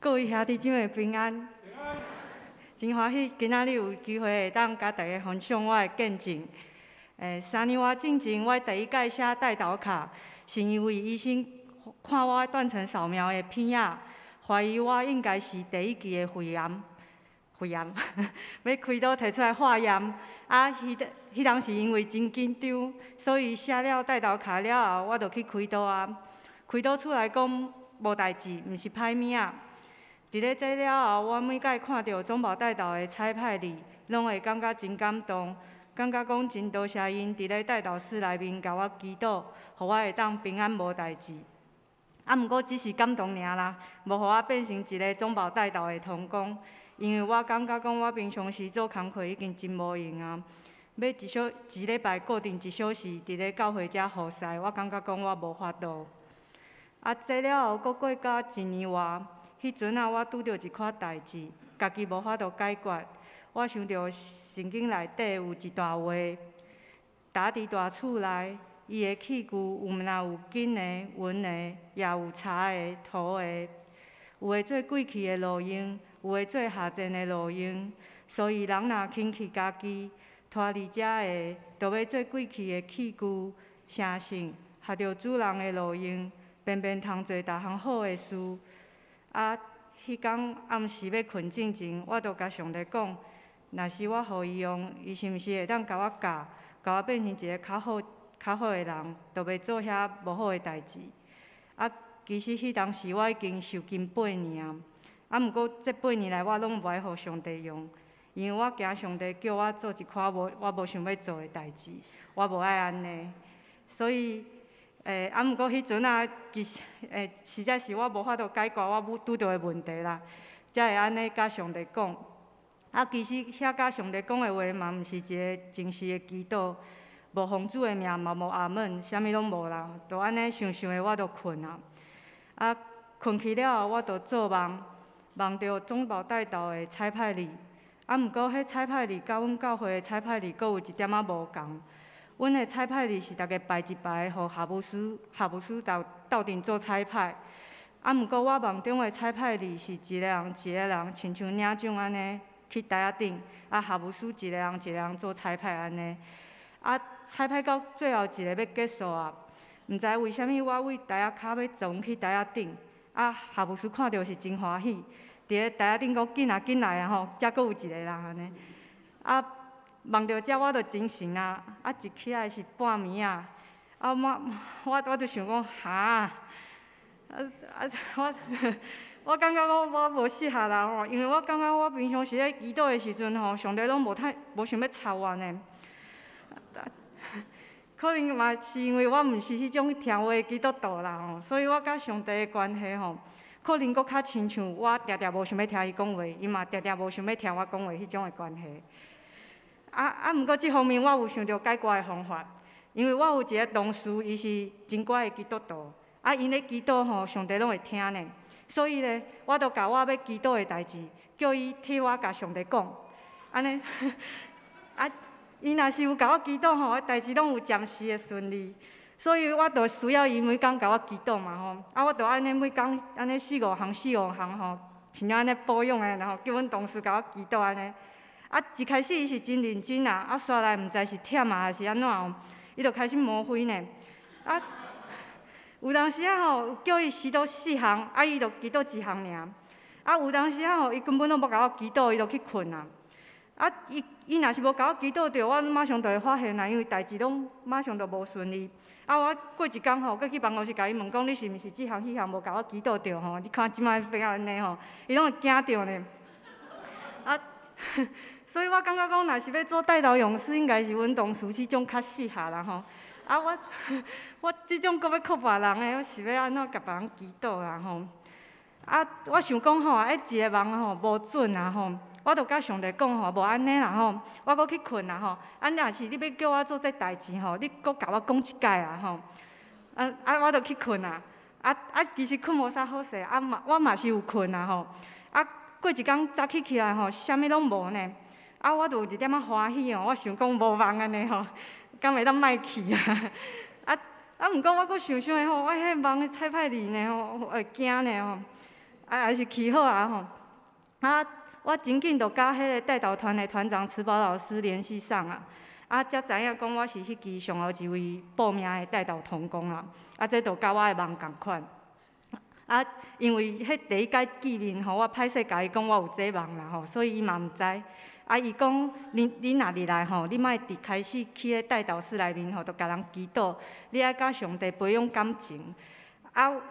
各位兄弟姊妹平安，真欢喜今仔日有机会会当甲大家分享我的见证。3年外进前，我第一届写带导卡，是因为医生看我断层扫描的片仔，怀疑我应该是第一期的肺癌，要开刀摕出来化验。迄当时因为真紧张，所以写了带导卡了后，我就去开刀啊。开刀出来讲无代志，毋是歹物仔。伫咧这了后，我每届看到中保带导的彩排里，拢会感觉真感动，感觉讲真多谢因伫咧带导室内面甲我祈祷，互我会当平安无代志。毋过只是感动尔啦，无互我变成一个中保带导的童工，因为我感觉讲我平常时做工课已经真无用啊，要一礼拜固定1小时伫咧教会遮服侍，我感觉讲我无法度。这了后，过到1年外。迄阵我拄着一款代志，家己无法度解决。我想到圣经内底有一段话：打伫大厝内，伊的器具有有金的、银的，也有柴的、土的，有的做贵气的路用，有的做下贱的路用。所以人若轻弃家己，拖离遮的，就要做贵气的器具，成圣，学着主人的路用，便通做逐项好的事。迄天暗时要困之前，我就甲上帝讲，若是我互伊用，伊是毋是会当甲我教我变成一个较好的人，就袂做遐无好的代志。其实迄当时我已经受惊8年毋过这8年来我拢无爱互上帝用，因为我惊上帝叫我做一款我无想要做的代志，我无爱安尼，所以。毋过迄阵其实实在是我无法度解决我拄到的问题啦，才会安尼甲上帝讲。其实遐甲上帝讲的话嘛，毋是一个真实的祈祷，无奉主的名嘛，无阿门，啥物拢无啦，就安尼想的我就困啊。困去了后，我就做梦到中保带导的彩排里，毋过迄彩排里甲阮教会的彩排里，阁有一点无共。阮的彩排里是大家排一排，互下务师斗阵做彩排。毋过我梦中的彩排里是一个人亲像领奖安尼去台仔顶，下务师一个人做彩排安尼。彩排到最后一个要结束毋知为虾米我为台仔骹要撞去台仔顶，下务师看到是真欢喜，伫咧台仔顶讲紧来吼，才阁有一个人安尼。梦到遮我就真神一起来是半暝我就想讲我我感觉我无适合啦吼，因为我感觉我平常时咧祈祷的时阵吼，上帝拢无想要插我呢。可能嘛是因为我毋是迄种听话的基督徒啦吼，所以我甲上帝的关系吼，可能佫较亲像我常常无想要听伊讲话，伊嘛常常无想要听我讲话迄种的关系。毋过即方面我有想到解决的方法，因为我有一个同事，伊是真乖的基督徒，因咧祈祷吼，上帝拢会听呢。所以咧，我就甲我要祈祷的代志，叫伊替我甲上帝讲，安尼，伊若是有甲我祈祷吼，代志拢有暂时的顺利。所以我就需要伊每工甲我祈祷嘛吼，我就安尼每工安尼4、5项吼，像安尼保养的，然后叫阮同事甲我祈祷安尼。一开始伊是真认真啦，煞来毋知是忝还是安怎吼，伊就开始模糊呢。有当时吼，叫伊祈祷4项，伊就祈祷1项尔。有当时吼，伊根本拢无甲我祈祷，伊就去困啦。伊若是无甲我祈祷着，我马上就会发现啦，因为代志拢马上就无顺利。我过一工吼，搁去办公室甲伊问讲，你是毋是这项迄项无甲我祈祷着吼？你看即摆变安尼吼，伊拢会惊着呢。所以我感觉讲，若是要做带头勇士，应该是阮同事即种较适合啦吼。我即种搁要靠别人的，我是要安怎甲别人祈祷啦吼。我想讲吼，一个梦吼无准啦吼，我就甲上帝讲吼，无安尼啦吼，我搁去困啦吼。若是你要叫我做这代志吼，你搁甲我讲一届啦吼。我就去困啦。其实困无啥好势，我嘛是有困啦吼。过一工早起来吼，啥物拢无呢。我就有一点仔欢喜哦，我想讲无梦安尼吼，敢会当莫去啊？毋过我搁想想吼，我迄梦的彩歹哩呢吼，会惊呢吼，还是去好啊吼。我真紧就甲迄个带导团的团长池宝老师联系上啊，才知影讲我是迄期上后一位报名的带导同工啦。这就甲我的梦共款。因为迄第一届见面吼，我歹势甲伊讲我有这梦啦吼，所以伊嘛毋知。伊讲你若入来吼，你莫伫开始去咧带导室内面吼，就甲人祈祷，你爱甲上帝培养感情。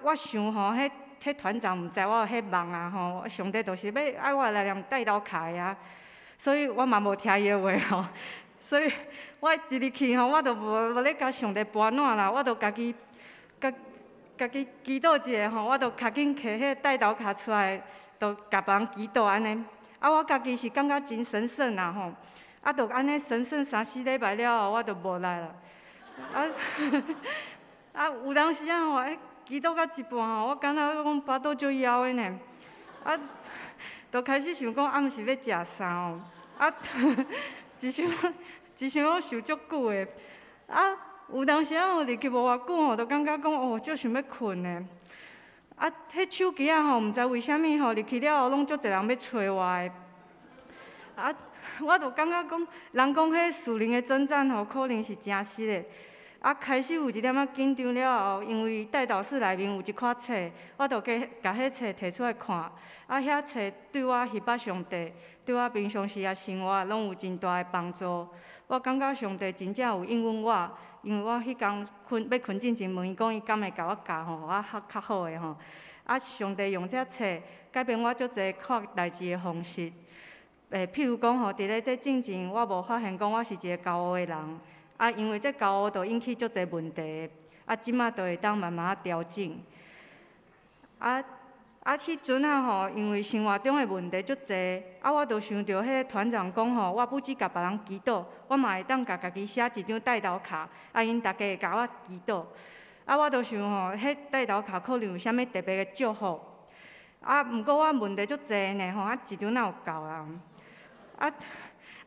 我想吼，迄团长毋知我有迄梦啊吼，上帝就是要爱我来念带导卡啊，所以我嘛无听伊的话吼。所以我一入去吼，我就无咧甲上帝搬烂啦，我就家己祈祷一下吼，我就较紧摕迄个带导卡出来，就甲别人祈祷安尼。我家己是感觉真神圣啦吼，就安尼神圣3、4礼拜了后，我就无来啦。有当时吼，祈祷到一半吼，我感觉讲巴肚足枵的呢，就开始想讲暗时要食啥哦，一想我想足久的，有当时吼入去无偌久吼，就感觉讲足想要困呢。迄手机吼，毋知为虾米吼，入去了后，拢足侪人要找我的。我就感觉讲，人讲迄属灵的征战吼，可能是真实的。开始有一点仔紧张了后，因为带导室内面有一款册，我就甲迄册摕出来看。遐册对我翕捌上帝，对我平常时生活拢有真大的帮助。我感觉上帝真正有应允我。因为我迄天要困之前问伊讲，伊敢会甲我教吼，我较好诶吼。上帝用这册改变我足侪看代志诶方式。譬如讲吼，伫咧这进前，我无发现讲我是一个骄傲诶人。因为这骄傲就引起足侪问题。即马就会当慢慢调整。迄阵吼，因为生活中的问题足侪，我就想到迄个团长讲吼，我不止甲别人祈祷，我嘛会当甲家己写一张带导卡，因大家会甲我祈祷。我就想吼，迄带导卡可能有啥物特别的祝福。毋过我问题足侪呢吼，一张哪有够啊？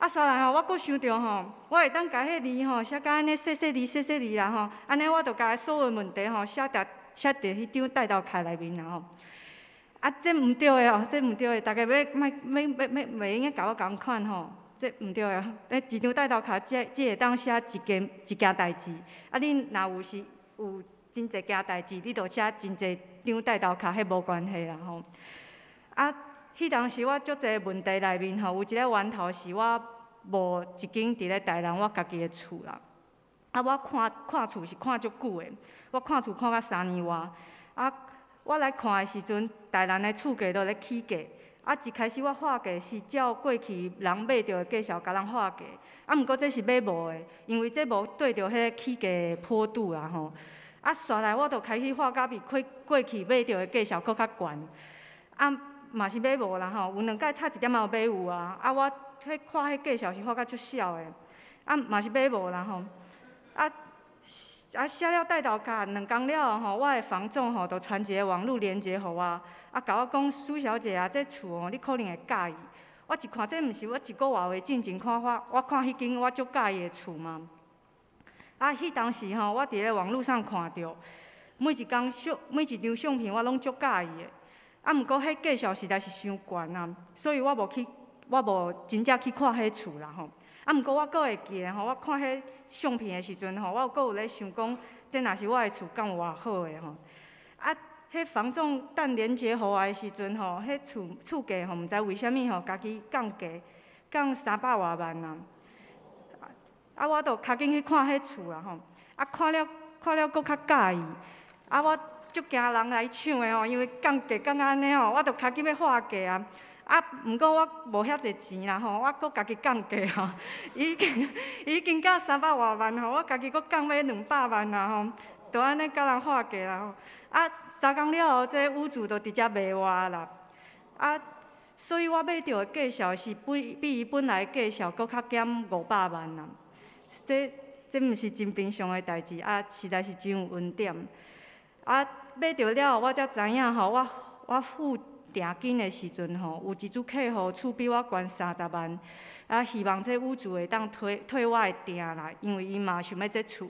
煞来吼，我阁想到吼，我会当甲迄字吼写甲安尼细字啦吼，安尼我就甲所有问题吼写伫迄张带导卡内面啦吼。这毋对的哦，这毋对的，大家袂应该甲我共款吼，这毋对的。一张带导卡只会当写一件代志，你若有真侪件代志，你就写真侪张带导卡，迄无关系啦吼。迄当时我足侪问题内面吼，有一个源头是我无一间伫咧台南我家己的厝啦。我看厝是看足久的，我看厝看到3年外。我来看的时阵，台南的厝价都咧起价。啊，一开始我画价是照过去人买到的价钱，甲人画价。啊，毋过这是买无的，因为这无对着迄个起价的坡度啦吼。啊，煞来我就开始画甲比过去买到的价钱搁较悬。啊，嘛是买无啦吼，有2摆差一点仔有买有啊。啊，我迄看迄价钱是画甲足少的，啊，嘛是买无啦吼。写了带导卡2工了吼，我的房总吼就传一个网络连接互我，啊，甲我讲苏小姐啊，这厝吼你可能会介意。我一看这毋是我1个月的进前看我看迄间我足介意的厝嘛。啊，迄当时吼，我伫咧网络上看到，每一张相片我拢足介意的。啊，毋过迄价钱实在是伤悬啊，所以我无真正去看迄厝啦吼。啊，毋过我阁会记咧吼，我看迄相片的时阵吼，我阁有咧想讲，这若是我的厝，敢有偌好诶吼。啊，迄房总等连接互我的时阵吼，迄厝价吼，毋知为虾米吼，家己降价，降300多万啊。啊，我就较紧去看迄厝啦吼。啊，看了阁较介意。啊，我足惊人来抢的吼，因为降价降安尼吼，我就较紧要画价啊。啊，毋过我无遐侪钱啦吼，我阁家己降价吼，已经到300多万吼，我家己阁降要200万啦吼，就安尼甲人画价啦吼。啊，3工了后，这屋主就直接卖我啦。啊，所以我买到的价钱是比伊本来的价钱阁较减500万啦。这毋是真平常的代志，啊，实在是真有温点。啊，买到了后，我才知影吼，我付定金的时阵吼，有一组客户厝比我悬30万，啊，希望这屋主会当退我的订啦，因为伊嘛想要这厝。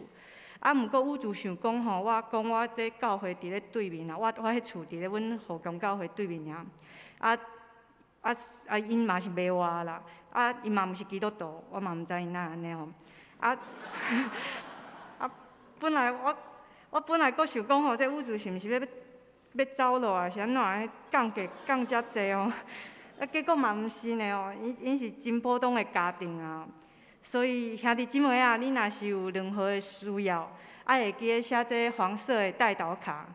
啊，毋过屋主想讲吼，我讲我这教会伫咧对面啊，我迄厝伫咧阮河江教会对面尔。因嘛是卖我啦，啊，因嘛毋是基督徒，我嘛毋知因哪安尼吼。啊，本来我本来阁想讲吼，这屋主是毋是要走路啊？是安怎降价降遮济哦？啊，结果嘛毋是呢哦，因是真普通的家庭啊。所以兄弟姊妹啊，你若是有任何的需要，会记得写这黄色的带导卡，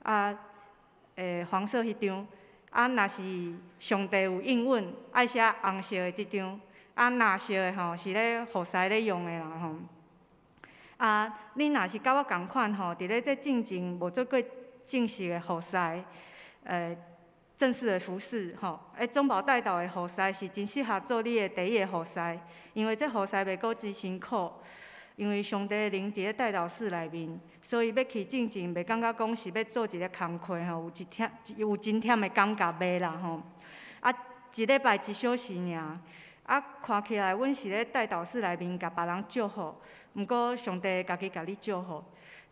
啊，黄色迄张。啊，若是上帝有应允，爱写红色的即张。啊，蓝色的吼是咧护士咧用的啦吼。啊，你若是甲我共款吼，伫咧这进前无做过正式的护士，正式的服饰吼，中保带导的护士是真适合做你的第一个护士，因为这护士袂过真辛苦，因为上帝的灵伫咧带导室内面，所以要去进前袂感觉讲是要做一个工课吼，有真忝的感觉袂啦吼。啊，一礼拜1小时尔。啊，看起来阮是咧带导室内面甲别人祝福，毋过上帝家己甲你祝福。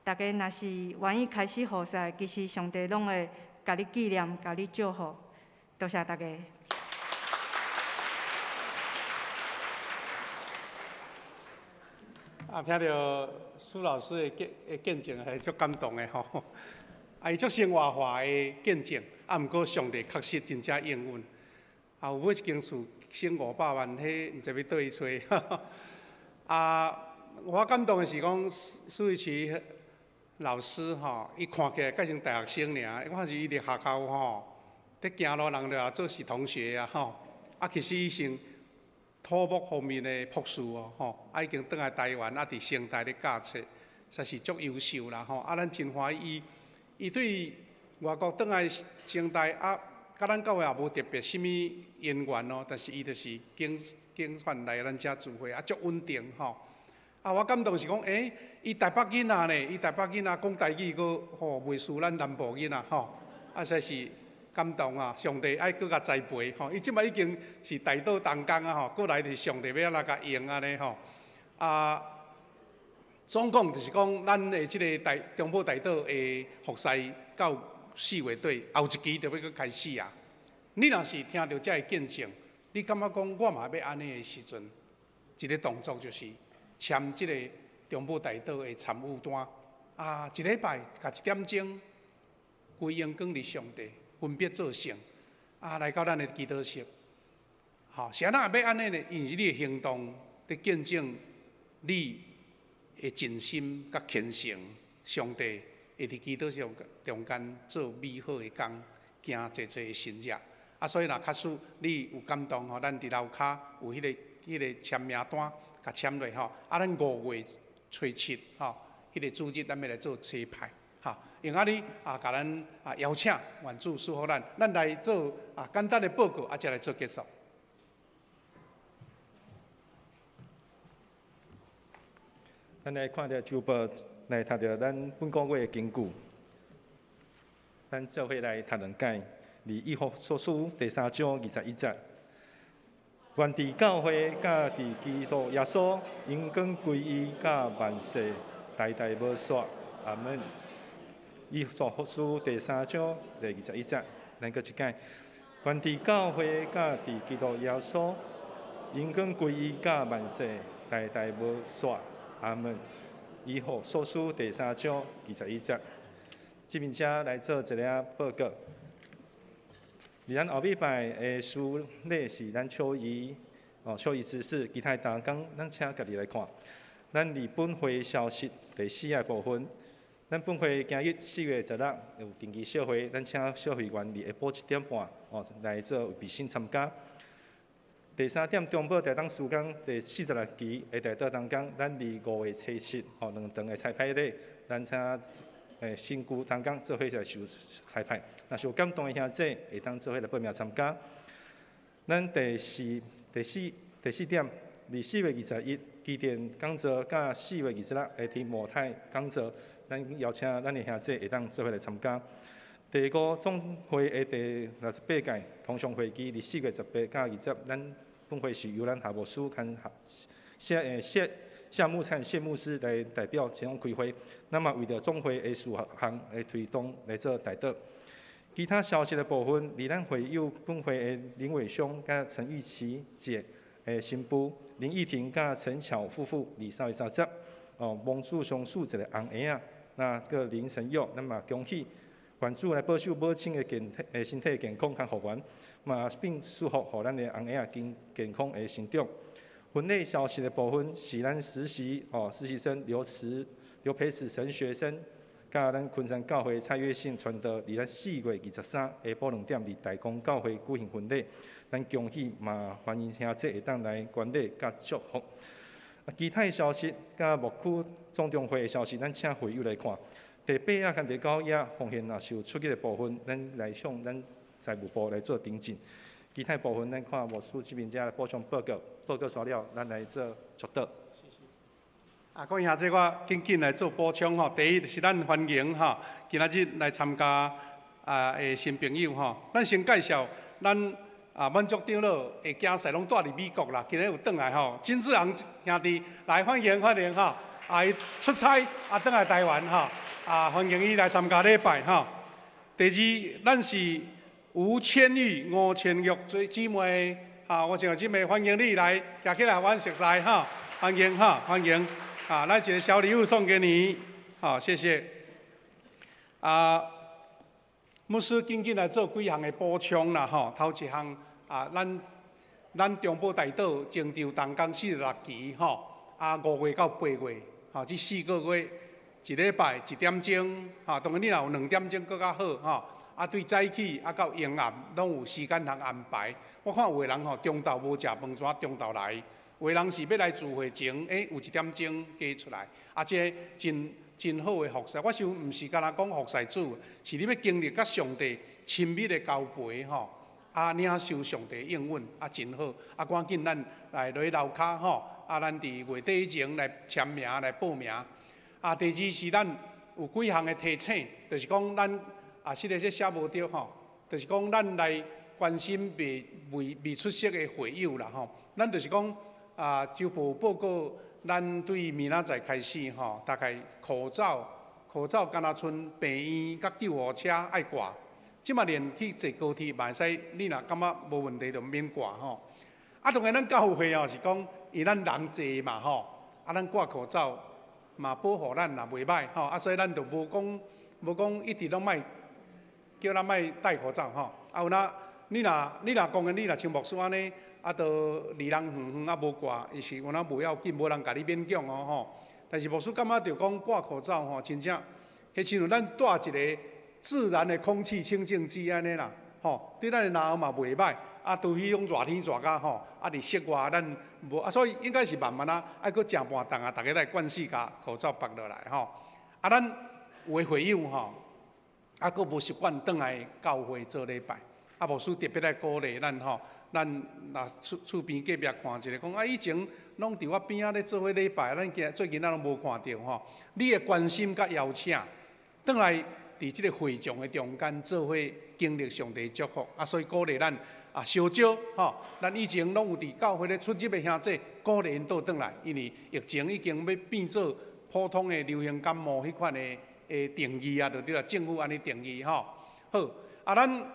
大家若是愿意开始护士，其实上帝拢会甲你纪念、甲你祝福。多谢大家。
啊，听到苏老师的见证，还足感动的吼。啊，伊足生活化的见证，啊，毋过上帝确实真正应允。啊，有买一间厝。省500万，迄毋知要倒去找。啊，我感动的是讲苏玉琪老师吼，伊看起来介像大学生尔，我看是伊伫学校吼，伫行路人就做是同学啊吼。啊，其实伊是土木方面的博士哦吼，啊已经转来台湾，啊伫成大咧教册，实是足优秀啦吼。啊，咱真欢喜伊对外国转来成大啊。甲咱教会也无特别什物因缘咯，但是伊就是经选来咱遮聚会，啊足稳定吼。啊，我感动是讲，伊台北囡仔呢，伊台北囡仔讲台语，佫吼袂输咱南部囡仔吼。啊，实是感动啊！上帝爱佫甲栽培吼，伊即摆已经是大道动工啊吼，过来就是上帝要安怎甲用安尼吼。啊，总共就是讲，咱的即个中部大道的服侍到4月底，后一期就要佫开始啊！你若是听到这个见证，你感觉讲我嘛要安尼的时阵，一个动作就是签即个中部大道的参与单啊，一礼拜甲1点钟，归荣光伫上帝，分别做成啊，来到咱的祈祷室。好，是安怎要安尼呢？因为你的行动伫见证你的尽心甲虔诚，上帝会伫基督中间做美好的工，行侪侪的新约。啊，所以若假使你有感动吼，咱伫楼骹有迄个签名单，甲签落吼。啊，咱5月初7吼，迄个主日咱要来做车牌，吼，用你甲咱邀请愿主赐福咱来做简单的报告，才来做结束。
咱来看着周报，来读着咱本个月的经句。咱做伙来读两解。以弗所书第3章21节，愿伫教会甲伫基督耶稣，荣光归于甲万世，代代无衰。阿门。以弗所书第3章第21节，咱搁一解，愿伫教会甲伫基督耶稣，荣光归于甲万世，代代无衰。阿门。以弗所书第3章21节，这边遮来做一个报告。伫咱后礼拜的书例是咱秋仪知识，其他大纲咱请家己来看。咱日本会消息第4个部分，咱本会今日4月16有定期小会，咱请小会员伫下晡1点半来做备审参加。第3点中报台当时间第46期的台岛当天，咱伫5月初72场的彩排日，咱请新旧当天做伙来收彩排。若是有感动的兄弟，会当做伙来报名参加。咱第四点，4月21基甸讲座，甲4月26下天模态讲座，咱邀请咱的兄弟会当做伙来参加。第5总会的第68届通常会期，伫4月18甲20，咱本会是由咱校务司跟夏木灿谢牧师来代表前往开会，那么为着总会的事项来推动来做代导。其他消息的部分，离咱会友本会的林伟兄甲陈玉琪姐的新妇林义婷甲陈巧夫妇3月30，蒙主上树一个红鞋啊，那个林晨佑，那么恭喜愿主来保守母亲的身体健康甲复原，嘛并祝福互咱的红鞋啊健康的成长。婚内消息的部分是咱实习生刘培慈神学生，甲咱昆山教会蔡月信传道，伫咱4月23下晡2点伫大公教会举行婚礼，咱恭喜嘛欢迎兄弟会当来观礼甲祝福。其他的消息甲牧区总中会的消息，咱请会友来看。第8啊、跟第9页奉献若是有出去的部分，咱来向咱财务部来做订正。其他部分，咱看牧师这边遮来补充报告完了，咱来做祝祷。
各位兄弟，我紧来做补充吼。第一就是咱欢迎吼，今仔日来参加的新朋友吼。咱先介绍咱满族长老的囝婿拢住伫美国啦，今日有转来吼。金志昂兄弟来欢迎吼，伊出差转来台湾吼，欢迎伊来参加礼拜吼。第二，咱是吴千玉、吴千玉做姊妹，我像姊妹欢迎你来，行起来阮熟悉哈，欢迎哈，欢迎，来一个小礼物送给你，好，谢谢。牧师紧来做几项的补充啦，吼，头一项咱中部大岛征召同工46期，吼，5月到8月，吼，这4个月一礼拜1点钟，当然你若有2点钟更较好，吼。对早起到营暗，拢有时间通安排。我看有的人中昼无食饭怎中昼来？有的人是要来聚会前，有1点钟加出来。这真好的服侍。我想毋是干那讲服侍主，是你要经历甲上帝亲密的交陪吼。领受上帝应允，真好。赶紧咱来落楼骹吼。咱伫月底以前来签名来报名。第二是咱有几项的提醒，就是讲咱。这个写无对吼，就是讲咱来关心未出席的会友啦吼。咱就是讲周报报告，咱对明仔载开始吼，大概口罩敢若剩病院甲救护车爱挂，即嘛连去坐高铁嘛会使，你若感觉无问题就免挂吼。当然咱教会是讲，因咱人济嘛吼，咱挂口罩嘛保护咱也袂歹吼。所以咱就无讲一直拢莫。叫咱莫戴口罩吼，有你若讲的，你若像牧师安尼，都离人远无挂，伊是有无要紧，无人甲你勉强吼。但是牧师感觉着讲挂口罩吼，真正迄迄亲像咱带一个自然的空气清净机安尼啦，吼，对咱的脑嘛袂歹。啊，除非用热天热甲吼，啊，伫室外咱无啊，所以应该是慢慢啊，爱搁食半顿啊，大家来惯势甲口罩拔落来吼。啊，咱有诶会友吼，啊，搁无习惯转来教会做礼拜，啊，牧师特别来鼓励咱吼，咱若厝边隔壁看一个，讲啊，以前拢伫我边仔咧做伙礼拜，咱最近咱拢无看到吼。你诶关心甲邀请，转来伫即个会众诶中间做伙经历上帝祝福，啊，所以鼓励咱。啊，烧少吼，咱以前拢有伫教会咧出入的兄弟，鼓励因倒转来，因为疫情已经要变做普通的流行感冒迄款的定义啊，就对啦，政府安尼定义吼。好，啊，咱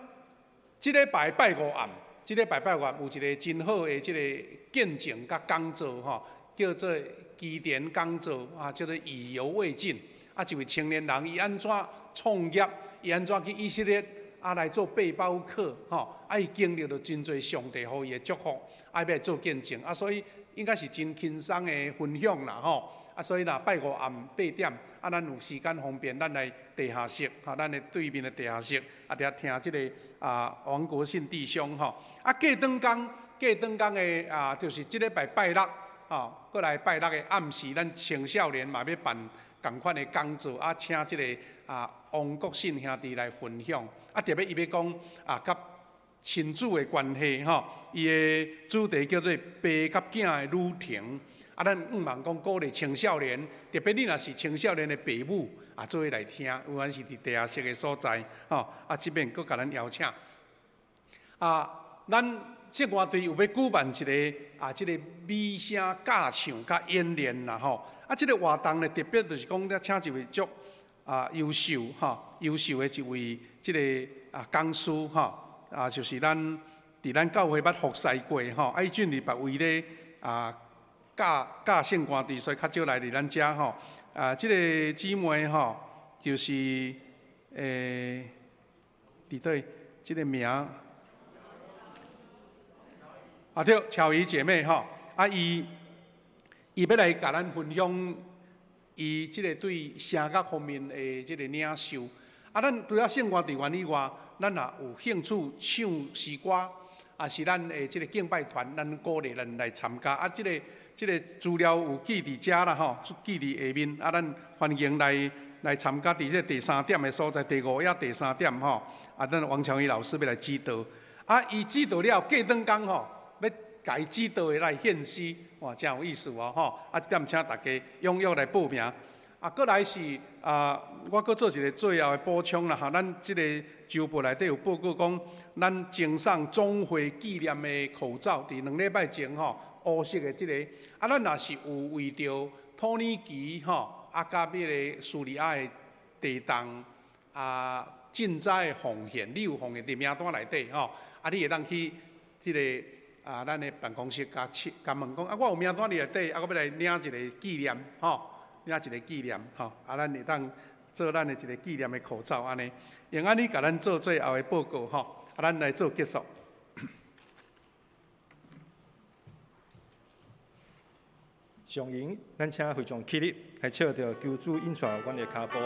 即礼拜拜五暗，即礼拜拜五暗有一个真好的即个见证甲讲座吼，叫做基甸讲座啊，叫做意犹未尽。啊，一位青年人伊安怎创业，伊安怎去以色列。啊，来做背包客，吼，啊，伊经历了真侪上帝予伊的祝福，啊，要做见证，啊，所以应该是真轻松的分享啦，吼，啊，所以啦，拜五暗8点，啊，咱有时间方便，咱来地下室，哈，咱的对面的地下室，啊，伫遐听即个王国信弟兄，吼，啊，过顿工的啊，就是即礼拜拜六，吼，过来拜六的暗时，咱青少年嘛要办同款的讲座，啊，请即个王国信兄弟来分享。啊，特别伊要讲啊，甲亲子的关系吼，伊的主题叫做“爸甲囝的旅程”。啊，咱毋茫讲鼓励青少年，特别你若是青少年的父母啊，做伙来听，有关是伫地下室的所在吼。啊，即边佫甲咱邀请。啊，咱即乐队有要举办一个啊，即个美声教唱甲演练啦吼。啊，即个活动呢，特别就是讲要请一位足。优秀的一位即个讲师就是咱伫咱教会捌服侍过吼，伊准伫别位咧教圣歌队，所以较少来伫咱遮吼。即个姊妹吼，就是伫对即个名对，巧怡姐妹吼，伊要来甲咱分享。伊即个对声乐方面的即个领袖，啊，咱除了圣歌队员以外，咱也有兴趣唱诗歌，啊，是咱的即个敬拜团，咱鼓励咱来参加。啊，即个资料有记伫遮啦吼，记伫下面，啊，咱欢迎来参加伫即个第3点的所在，第5页第3点吼，啊，咱王强宇老师要来指导，啊，伊指导了过顿工吼，要。甲伊指导的来献诗，哇，真有意思哦吼！啊，这点请大家踊跃来报名。啊，过来是我搁做一个最后的补充啦哈。咱即个周报内底有报告讲，咱赠送总会纪念的口罩，伫2礼拜前吼，乌色的即个。啊，咱若是有为着土耳其吼，甲迄个叙利亚的地动赈灾的奉献，你有奉献伫名单内底吼。啊，你会当去即个。咱的办公室甲问讲，我有名单内底，我要来领一个纪念，吼，领一个纪念，吼，咱会当做咱的一个纪念的口罩安尼，用安尼甲咱做最后的报告，吼，咱来做结束。
上营，咱请会众起立，来笑着求主印刷阮的骹步。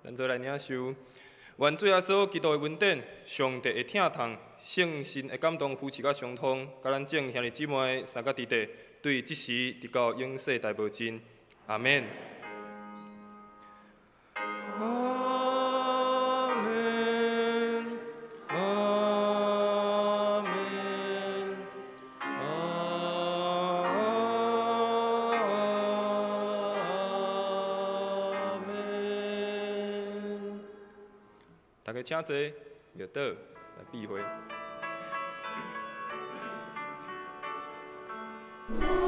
咱做来领受，愿主耶稣基督的恩典、上帝的疼痛、圣神的感动扶持甲相通，甲咱众兄弟姊妹三甲弟弟，对即时直到永世大保证。阿免。家请坐，庙倒来避讳。
我